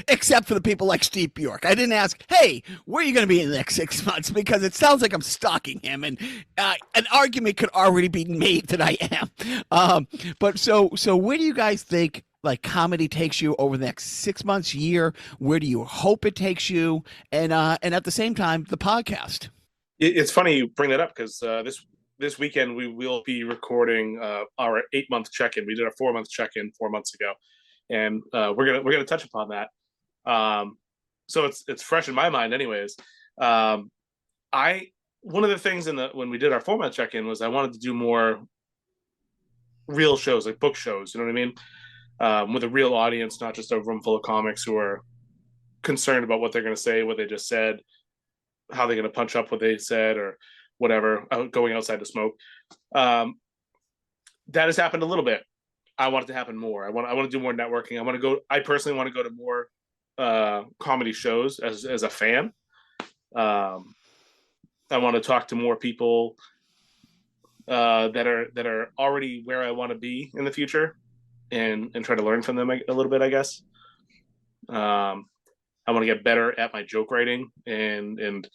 except for the people like Steve Bjork. I didn't ask, hey, where are you going to be in the next 6 months? Because it sounds like I'm stalking him, and an argument could already be made that I am. But so where do you guys think? Like comedy takes you over the next 6 months, year? Where do you hope it takes you? And at the same time, the podcast. It's funny you bring that up because this weekend we will be recording our 8-month check-in. We did our 4-month check-in 4 months ago, and we're gonna touch upon that. So it's fresh in my mind, anyways. One of the things when we did our 4-month check-in was I wanted to do more real shows, like book shows. You know what I mean? With a real audience, not just a room full of comics who are concerned about what they're going to say, what they just said, how they're going to punch up what they said, or whatever, going outside to smoke. That has happened a little bit. I want it to happen more. I want to do more networking. I personally want to go to more comedy shows as a fan. I want to talk to more people that are already where I want to be in the future. And try to learn from them a little bit, I guess. I want to get better at my joke writing and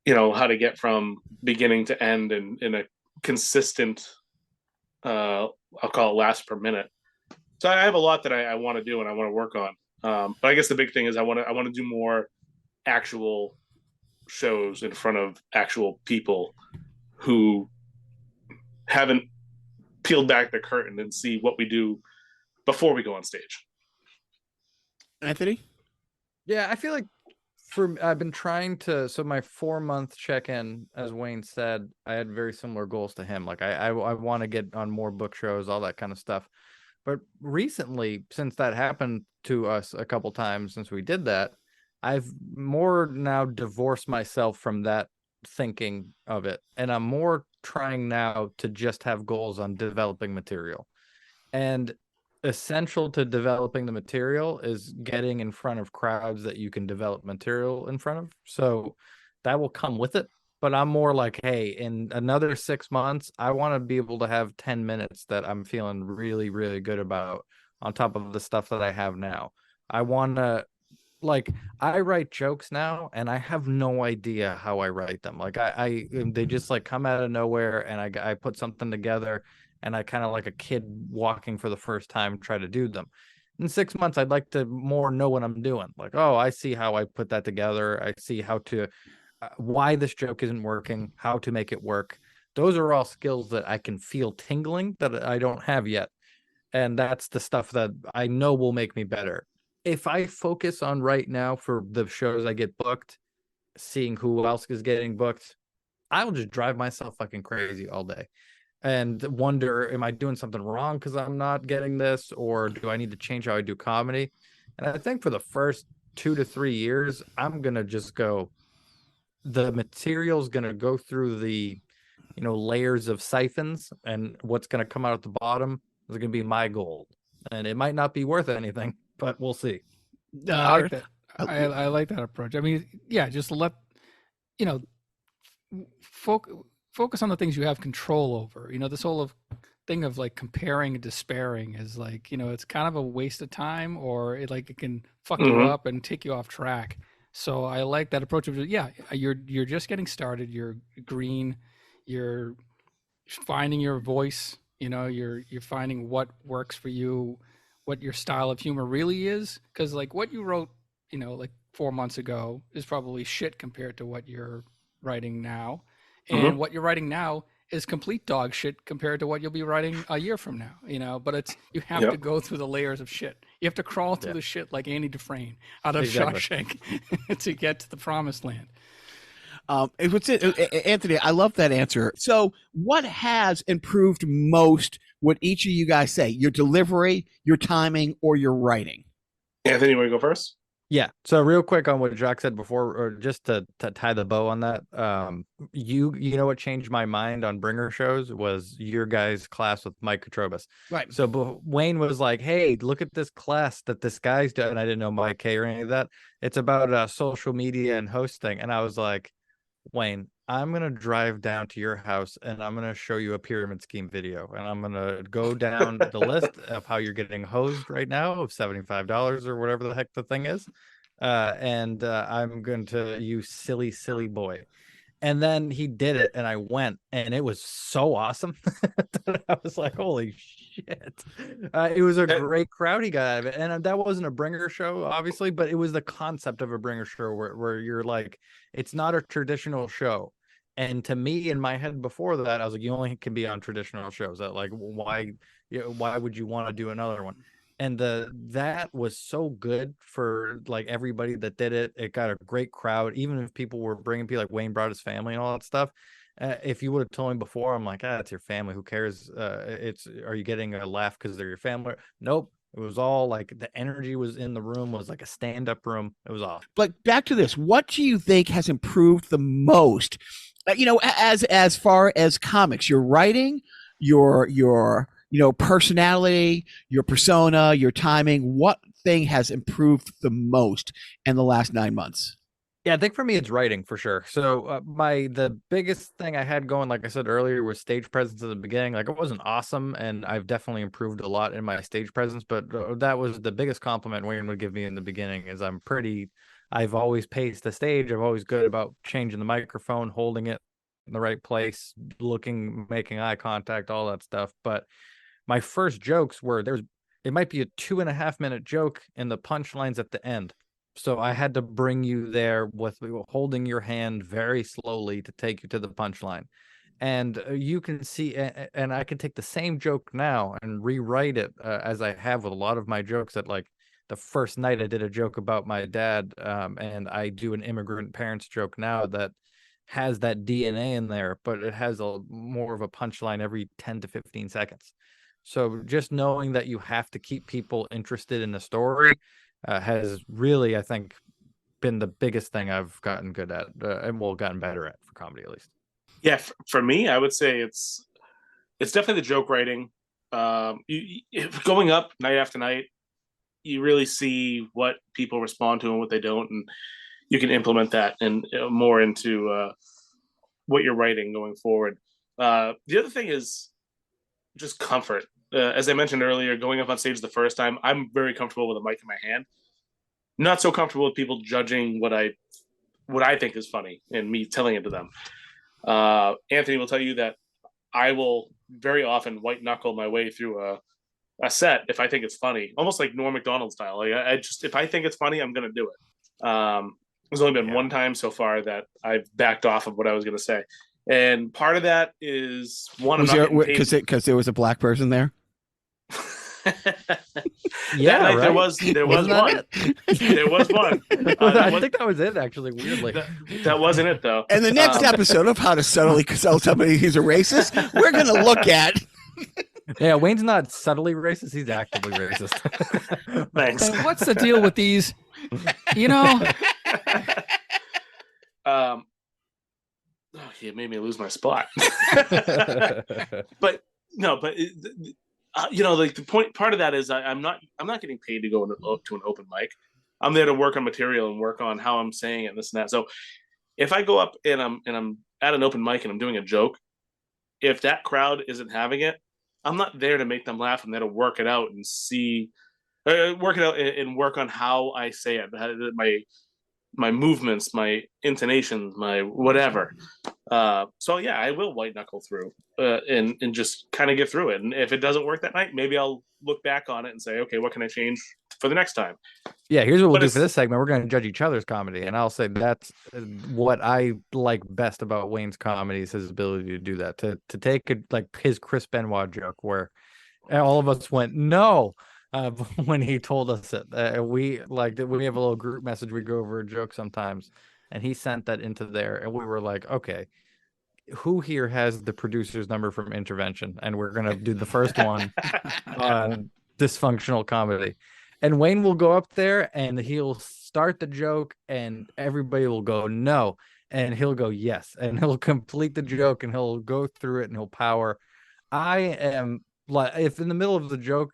how to get from beginning to end in a consistent, I'll call it laughs per minute. So I have a lot that I want to do and I want to work on. But I guess the big thing is I want to do more actual shows in front of actual people who haven't peeled back the curtain and see what we do before we go on stage. Anthony? Yeah, I feel like I've been trying to, so my 4-month check-in, as Wayne said, I had very similar goals to him. Like I want to get on more book shows, all that kind of stuff. But recently, since that happened to us a couple times since we did that, I've more now divorced myself from that thinking of it. And I'm more trying now to just have goals on developing material. And essential to developing the material is getting in front of crowds that you can develop material in front of. So that will come with it. But I'm more like, hey, in another 6 months, I want to be able to have 10 minutes that I'm feeling really, really good about on top of the stuff that I have now. I want to, like, I write jokes now and I have no idea how I write them. Like they just like come out of nowhere and I put something together and I kind of like a kid walking for the first time, try to do them. In 6 months, I'd like to more know what I'm doing. Like, oh, I see how I put that together. I see how to, why this joke isn't working, how to make it work. Those are all skills that I can feel tingling that I don't have yet. And that's the stuff that I know will make me better. If I focus on right now for the shows I get booked, seeing who else is getting booked, I'll just drive myself fucking crazy all day and wonder, am I doing something wrong because I'm not getting this, or do I need to change how I do comedy? And I think for the first 2 to 3 years, I'm going to just go, the material's going to go through the, layers of siphons, and what's going to come out at the bottom is going to be my gold. And it might not be worth anything, but we'll see. I like that. I like that approach. I mean, yeah, just let, focus on the things you have control over. This whole thing of like comparing and despairing is like, it's kind of a waste of time, or it can fuck you up and take you off track. So I like that approach of, you're just getting started. You're green. You're finding your voice. You're finding what works for you, what your style of humor really is. Because like what you wrote, like 4 months ago is probably shit compared to what you're writing now. And what you're writing now is complete dog shit compared to what you'll be writing a year from now, but you have to go through the layers of shit. You have to crawl through the shit like Andy Dufresne out of Shawshank to get to the promised land. Anthony, I love that answer. So what has improved most what each of you guys say: your delivery, your timing, or your writing. Anthony, you want to go first? Yeah. So real quick on what Jacques said before, or just to tie the bow on that, you know what changed my mind on bringer shows was your guys' class with Mike Katrobis. Right. So Wayne was like, "Hey, look at this class that this guy's doing." And I didn't know Mike K or any of that. It's about social media and hosting, and I was like, Wayne, I'm going to drive down to your house and I'm going to show you a pyramid scheme video. And I'm going to go down the list of how you're getting hosed right now of $75 or whatever the heck the thing is. And I'm going to, you silly, silly boy. And then he did it and I went and it was so awesome that I was like, holy shit. It was a great crowd he got out of it. And that wasn't a bringer show, obviously, but it was the concept of a bringer show where you're like, it's not a traditional show. And to me, in my head before that, I was like, you only can be on traditional shows. That like, why would you want to do another one? And that was so good for like everybody that did it. It got a great crowd, even if people were bringing people, like Wayne brought his family and all that stuff. If you would have told me before, I'm like, it's your family. Who cares? Are you getting a laugh because they're your family? Nope. It was all like the energy was in the room, was like a stand-up room. It was awesome. But back to this, what do you think has improved the most? As far as comics, your writing, your personality, your persona, your timing, what thing has improved the most in the last 9 months? Yeah, I think for me it's writing for sure. So the biggest thing I had going, like I said earlier, was stage presence at the beginning. Like it wasn't awesome, and I've definitely improved a lot in my stage presence. But that was the biggest compliment Wayne would give me in the beginning. Is I've always paced the stage. I'm always good about changing the microphone, holding it in the right place, making eye contact, all that stuff. But my first jokes were it might be a 2.5-minute joke, and the punchlines at the end. So I had to bring you there with holding your hand very slowly to take you to the punchline. And you can see, and I can take the same joke now and rewrite it as I have with a lot of my jokes. That like the first night I did a joke about my dad, and I do an immigrant parents joke now that has that DNA in there, but it has more of a punchline every 10 to 15 seconds. So just knowing that you have to keep people interested in the story has really, I think, been the biggest thing I've gotten good at, and gotten better at for comedy, at least. Yeah, for me, I would say it's definitely the joke writing. Going up night after night, you really see what people respond to and what they don't, and you can implement that and more into what you're writing going forward. The other thing is just comfort. As I mentioned earlier, going up on stage the first time, I'm very comfortable with a mic in my hand. Not so comfortable with people judging what I think is funny and me telling it to them. Anthony will tell you that I will very often white knuckle my way through a set if I think it's funny, almost like Norm Macdonald style. Like I just, if I think it's funny, I'm going to do it. There's only been one time so far that I've backed off of what I was going to say. And part of that is because there was a black person there. Yeah, right? there was one. There was one. I think that was it. Actually, weirdly, that wasn't it though. And the next episode of How to Subtly Tell Somebody He's a Racist, we're going to look at. Yeah, Wayne's not subtly racist; he's actively racist. Thanks. And what's the deal with these? You know. It made me lose my spot. But no, but like the part of that is I'm not getting paid to go to an open mic. I'm there to work on material and work on how I'm saying it and this and that. So if I go up and I'm at an open mic and I'm doing a joke, if that crowd isn't having it, I'm not there to make them laugh. I'm there to work it out and work on how I say it, my movements, my intonations, my whatever. So yeah, I will white knuckle through and just kind of get through it. And if it doesn't work that night, maybe I'll look back on it and say, okay, what can I change for the next time? Yeah, here's what we'll do for this segment. We're going to judge each other's comedy, and I'll say that's what I like best about Wayne's comedy is his ability to do that, to take like his Chris Benoit joke where all of us went no. When he told us it, we have a little group message. We go over a joke sometimes, and he sent that into there, and we were like, okay, who here has the producer's number from Intervention, and we're gonna do the first one on dysfunctional comedy. And Wayne will go up there and he'll start the joke, and everybody will go no, and he'll go yes, and he'll complete the joke, and he'll go through it, and he'll power. I am like, if in the middle of the joke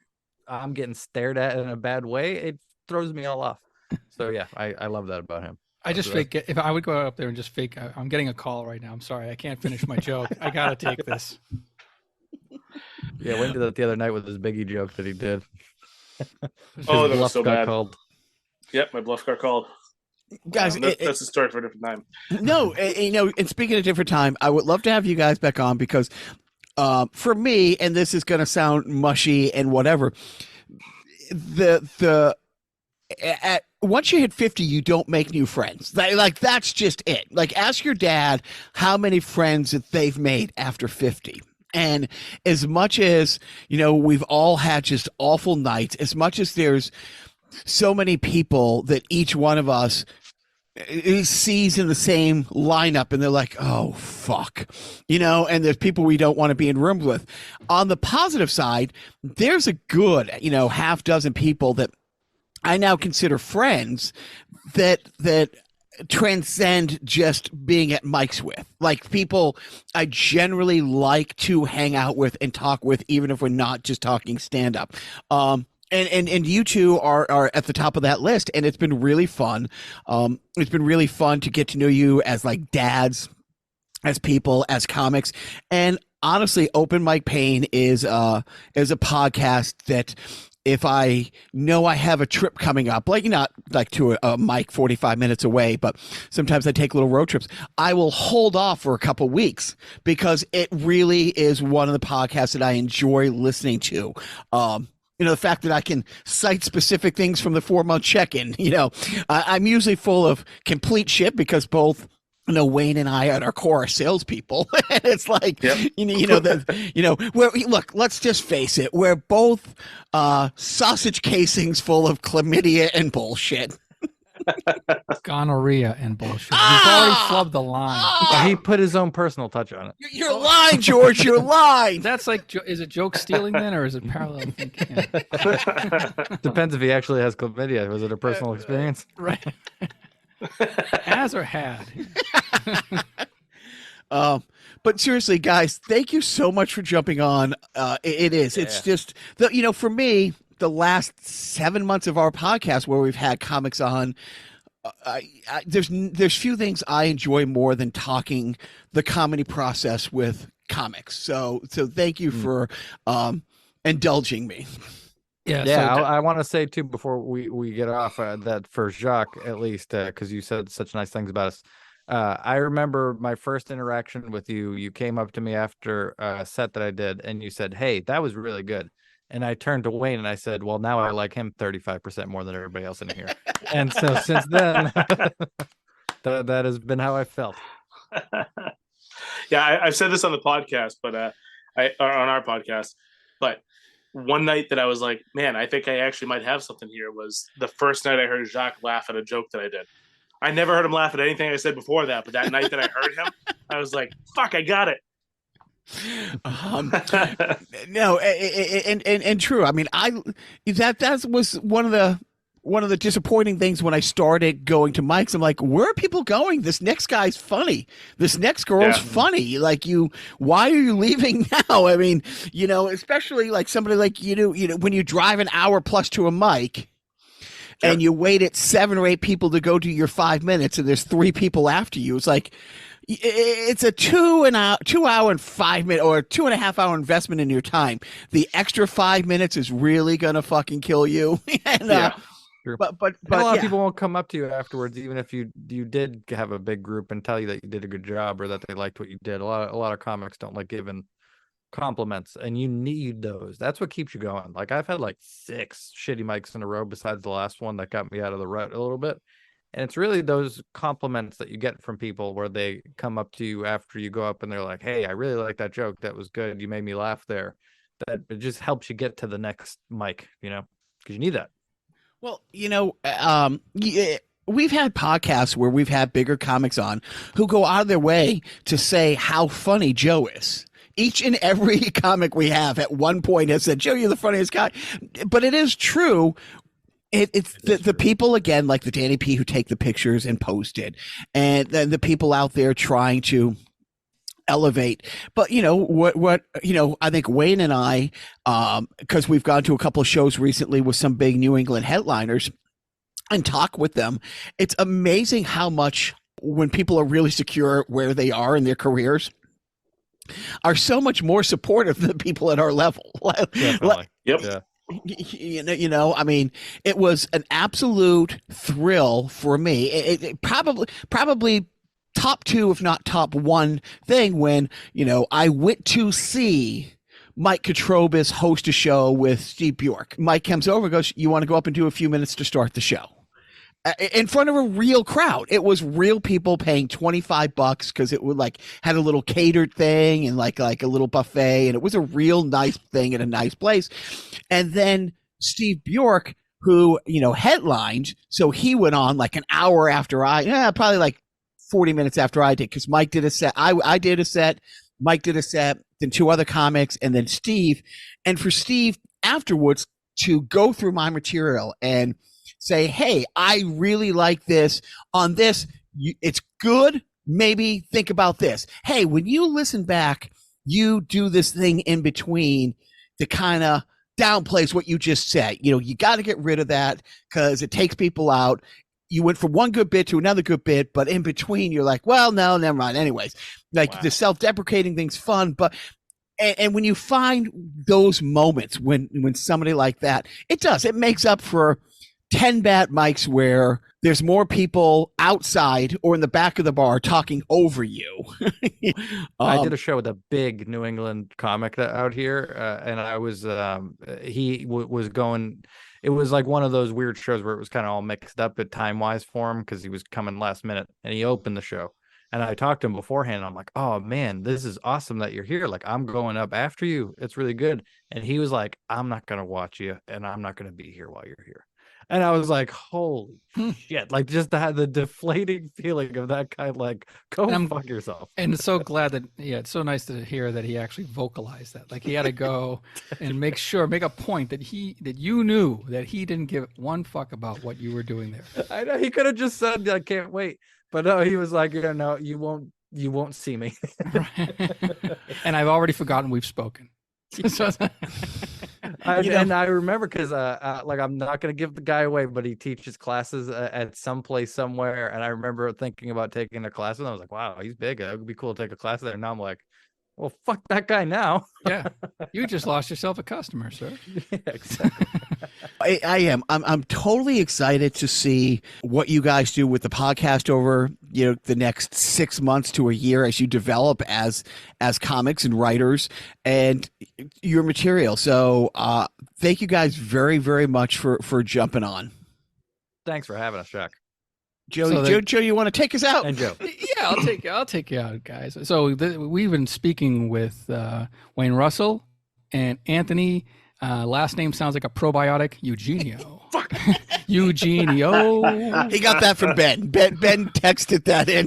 I'm getting stared at in a bad way, it throws me all off. So yeah, I love that about him. I just fake it. If I would go up there and just fake, I'm getting a call right now. I'm sorry, I can't finish my joke. I gotta take this. Yeah, Wayne did that the other night with his Biggie joke that he did. Oh, that was so bad. Called. Yep, my bluff got called. Guys, that's a story for a different time. No, and speaking of different time, I would love to have you guys back on because for me, and this is going to sound mushy and whatever, once you hit 50, you don't make new friends. Like that's just it. Like ask your dad how many friends that they've made after 50. And as much as, we've all had just awful nights, as much as there's so many people that each one of us sees in the same lineup and they're like, oh, fuck, and there's people we don't want to be in rooms with. On the positive side, there's a good, half dozen people that I now consider friends that transcend just being at mics with, like people I generally like to hang out with and talk with, even if we're not just talking stand up. And you two are at the top of that list, and it's been really fun. It's been really fun to get to know you as like dads, as people, as comics, and honestly, Open Mic Pain is a podcast that, if I know I have a trip coming up, like not like to a mic 45 minutes away, but sometimes I take little road trips, I will hold off for a couple weeks because it really is one of the podcasts that I enjoy listening to. The fact that I can cite specific things from the 4-month check-in, I'm usually full of complete shit because both Wayne and I at our core are salespeople. And it's like, yep. Look, let's just face it. We're both sausage casings full of chlamydia and bullshit. Gonorrhea and bullshit. You've already flubbed the line. He put his own personal touch on it. You're lying, George. You're lying. That's like, is it joke stealing then, or is it parallel thinking? Depends if he actually has chlamydia. Was it a personal experience? Right. Has or had. But seriously, guys, thank you so much for jumping on. It's just for me, the last 7 months of our podcast where we've had comics on, there's few things I enjoy more than talking the comedy process with comics. So thank you for indulging me. Yeah. I want to say too, before we get off, that for Jacques, at least, because you said such nice things about us. I remember my first interaction with you. You came up to me after a set that I did, and you said, "Hey, that was really good." And I turned to Wayne and I said, "Well, now I like him 35% more than everybody else in here." And so since then, that has been how I felt. Yeah, I've said this on the podcast, but on our podcast, but one night that I was like, man, I think I actually might have something here, was the first night I heard Jacques laugh at a joke that I did. I never heard him laugh at anything I said before that, but that night that I heard him, I was like, fuck, I got it. No, and true. I mean, that was one of the disappointing things when I started going to mics. I'm like, where are people going? This next guy's funny. This next girl's funny. Like, why are you leaving now? I mean, especially like somebody like when you drive an hour plus to a mic. Sure. And you waited 7 or 8 people to go do your 5 minutes, and there's 3 people after you. It's like, it's a 2 hour and 5 minute or 2.5 hour investment in your time. The extra 5 minutes is really gonna fucking kill you. And, Sure. But a lot of people won't come up to you afterwards, even if you did have a big group, and tell you that you did a good job or that they liked what you did. A lot of comics don't like giving compliments, and you need those. That's what keeps you going. Like, I've had like 6 shitty mics in a row besides the last one that got me out of the rut a little bit. And it's really those compliments that you get from people where they come up to you after you go up and they're like, "Hey, I really like that joke. That was good. You made me laugh there." That it just helps you get to the next mic, because you need that. Well, we've had podcasts where we've had bigger comics on who go out of their way to say how funny Joe is. Each and every comic we have at one point has said, Joe, you're the funniest guy. But it is true. It's the people, again, like the Danny P, who take the pictures and post it, and then the people out there trying to elevate. But I think Wayne and I, because we've gone to a couple of shows recently with some big New England headliners and talk with them, it's amazing how much, when people are really secure where they are in their careers, are so much more supportive than people at our level. Definitely. Yep. Yeah. I mean, it was an absolute thrill for me. It probably top two, if not top one thing when, I went to see Mike Katrobis host a show with Steve Bjork. Mike comes over and goes, you want to go up and do a few minutes to start the show? In front of a real crowd. It was real people paying $25 because it would had a little catered thing and like a little buffet, and it was a real nice thing at a nice place. And then Steve Bjork, who headlined, so he went on like an hour after probably like 40 minutes after I did, because Mike did a set. I did a set. Mike did a set. Then two other comics, and then Steve. And for Steve afterwards to go through my material and say, hey, I really like this. On this, it's good. Maybe think about this. Hey, when you listen back, you do this thing in between to kind of downplays what you just said. You got to get rid of that because it takes people out. You went from one good bit to another good bit, but in between, you're like, well, no, never mind. Anyways, the self-deprecating thing's fun, but and when you find those moments when somebody like that, it makes up for 10 bad mics where there's more people outside or in the back of the bar talking over you. I did a show with a big New England comic out here, and I was was going. It was like one of those weird shows where it was kind of all mixed up at time wise for him because he was coming last minute, and he opened the show. And I talked to him beforehand. I'm like, oh man, this is awesome that you're here. Like, I'm going up after you. It's really good. And he was like, I'm not gonna watch you, and I'm not gonna be here while you're here. And I was like, holy shit. Like, just to have the deflating feeling of that kind, like, go fuck yourself. And so glad that, it's so nice to hear that he actually vocalized that. Like, he had to go and make a point that you knew that he didn't give one fuck about what you were doing there. I know he could have just said, I can't wait. But no, he was like, no, you won't see me. And I've already forgotten we've spoken. And I remember because I'm not going to give the guy away, but he teaches classes at some place somewhere, and I remember thinking about taking a class, and I was like, wow, he's big, it would be cool to take a class there. And now I'm like, well, fuck that guy now. Yeah, you just lost yourself a customer, sir. Yeah, exactly. I am. I'm totally excited to see what you guys do with the podcast over the next 6 months to a year as you develop as comics and writers and your material. So thank you guys very, very much for jumping on. Thanks for having us, Jacques. Joe, you want to take us out? And Joe. Yeah, I'll take you out, guys. So we've been speaking with Wayne Russell and Anthony. Last name sounds like a probiotic. Eugenio. Eugenio. He got that from Ben. Ben texted that in.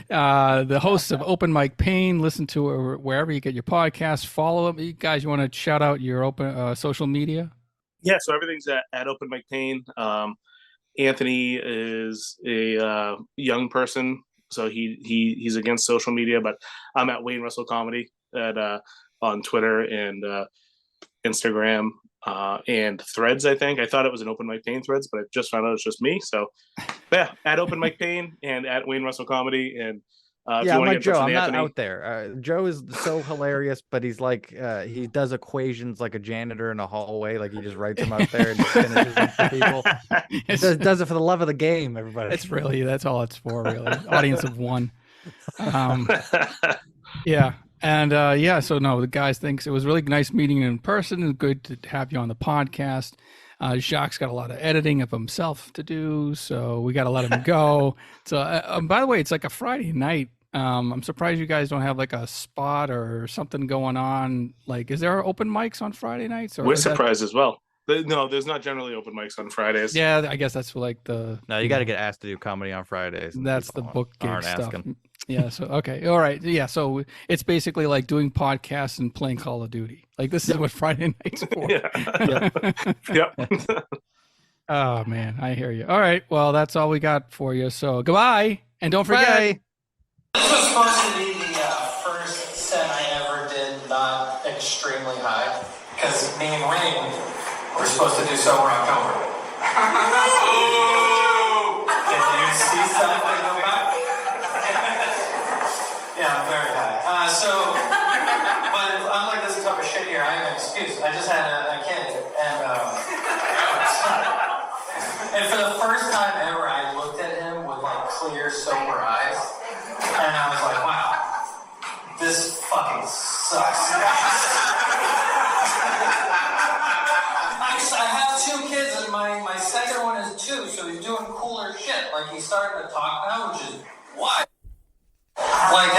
The hosts of Open Mic Pain. Listen to it wherever you get your podcast. Follow them. You guys, you want to shout out your open social media? Yeah, so everything's at Open Mic Pain. Anthony is a young person, so he's against social media, but I'm at Wayne Russell Comedy on Twitter and Instagram and Threads. I thought it was an Open Mic Pain Threads, but I just found out it's just me. So yeah, at Open Mic Pain and at Wayne Russell Comedy. And yeah, I'm like Joe. I'm not out there. Joe is so hilarious, but he's like he does equations like a janitor in a hallway. Like he just writes them out there and just finishes them for people. Does it for the love of the game, everybody. That's all it's for, really. Audience of one. Yeah. And so no, the guys thinks it was really nice meeting you in person. It's good to have you on the podcast. Jacques got a lot of editing of himself to do, so we got to let him go. So, by the way, it's like a Friday night. I'm surprised you guys don't have like a spot or something going on. Like, is there open mics on Friday nights? Or we're surprised as well. No, there's not generally open mics on Fridays. Yeah, I guess that's like the. No, you got to get asked to do comedy on Fridays. and That's the people book gig aren't stuff. asking. Yeah. So okay. All right. Yeah. So it's basically like doing podcasts and playing Call of Duty. Like this is what Friday nights for. Yeah. Yep. Oh man, I hear you. All right. Well, that's all we got for you. So goodbye, and don't forget. Bye. This was supposed to be the first set I ever did not extremely high, because me and Wayne were supposed to do Sober October. Did you see stuff that go back? Yeah, I'm very high. But unlike this type of shit here, I have an excuse. I just had a kid, and for the first time ever, I looked at him with like clear, sober eyes, and I was like, wow, this fucking sucks. I have 2 kids, and my second one is 2, so he's doing cooler shit. Like, he's starting to talk now, which is why. Like,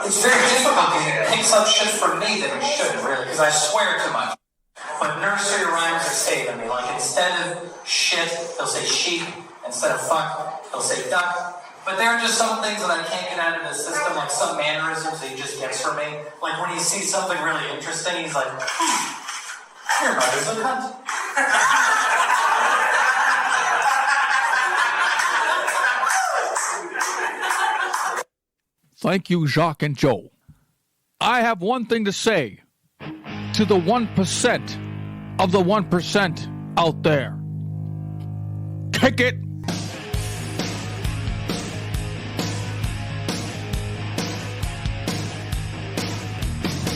it's very difficult because he picks up shit from me that he shouldn't, really, because I swear too much. But nursery rhymes are saving me. Like, instead of shit, they'll say sheep. Instead of fuck, they'll say duck. But there are just some things that I can't get out of the system, like some mannerisms that he just gets from me. Like when he sees something really interesting, he's like, your mother's a cunt. Thank you, Jacques and Joe. I have one thing to say to the 1% of the 1% out there. Kick it.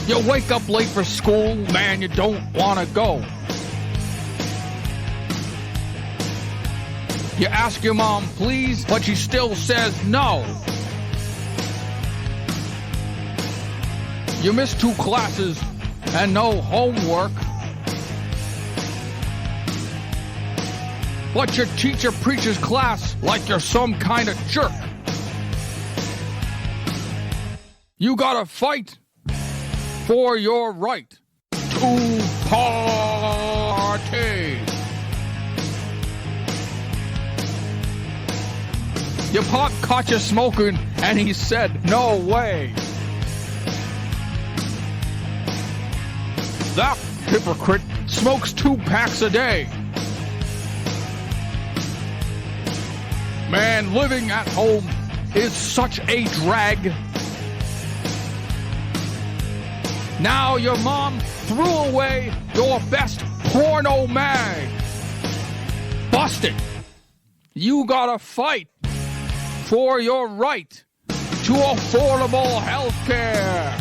You wake up late for school, man, you don't want to go. You ask your mom, please, but she still says no. You miss 2 classes and no homework. But your teacher preaches class like you're some kind of jerk. You gotta fight for your right to party. Your pop caught you smoking and he said, no way. That hypocrite smokes 2 packs a day. Man, living at home is such a drag. Now your mom threw away your best porno mag. Busted. You gotta fight for your right to affordable health care.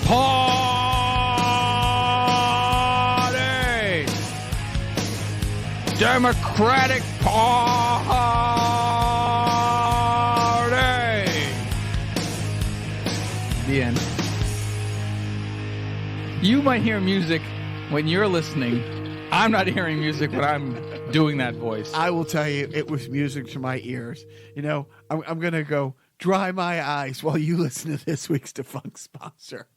Party! Democratic Party! The end. You might hear music when you're listening. I'm not hearing music when I'm doing that voice. I will tell you, it was music to my ears. You know, I'm going to go dry my eyes while you listen to this week's defunct sponsor.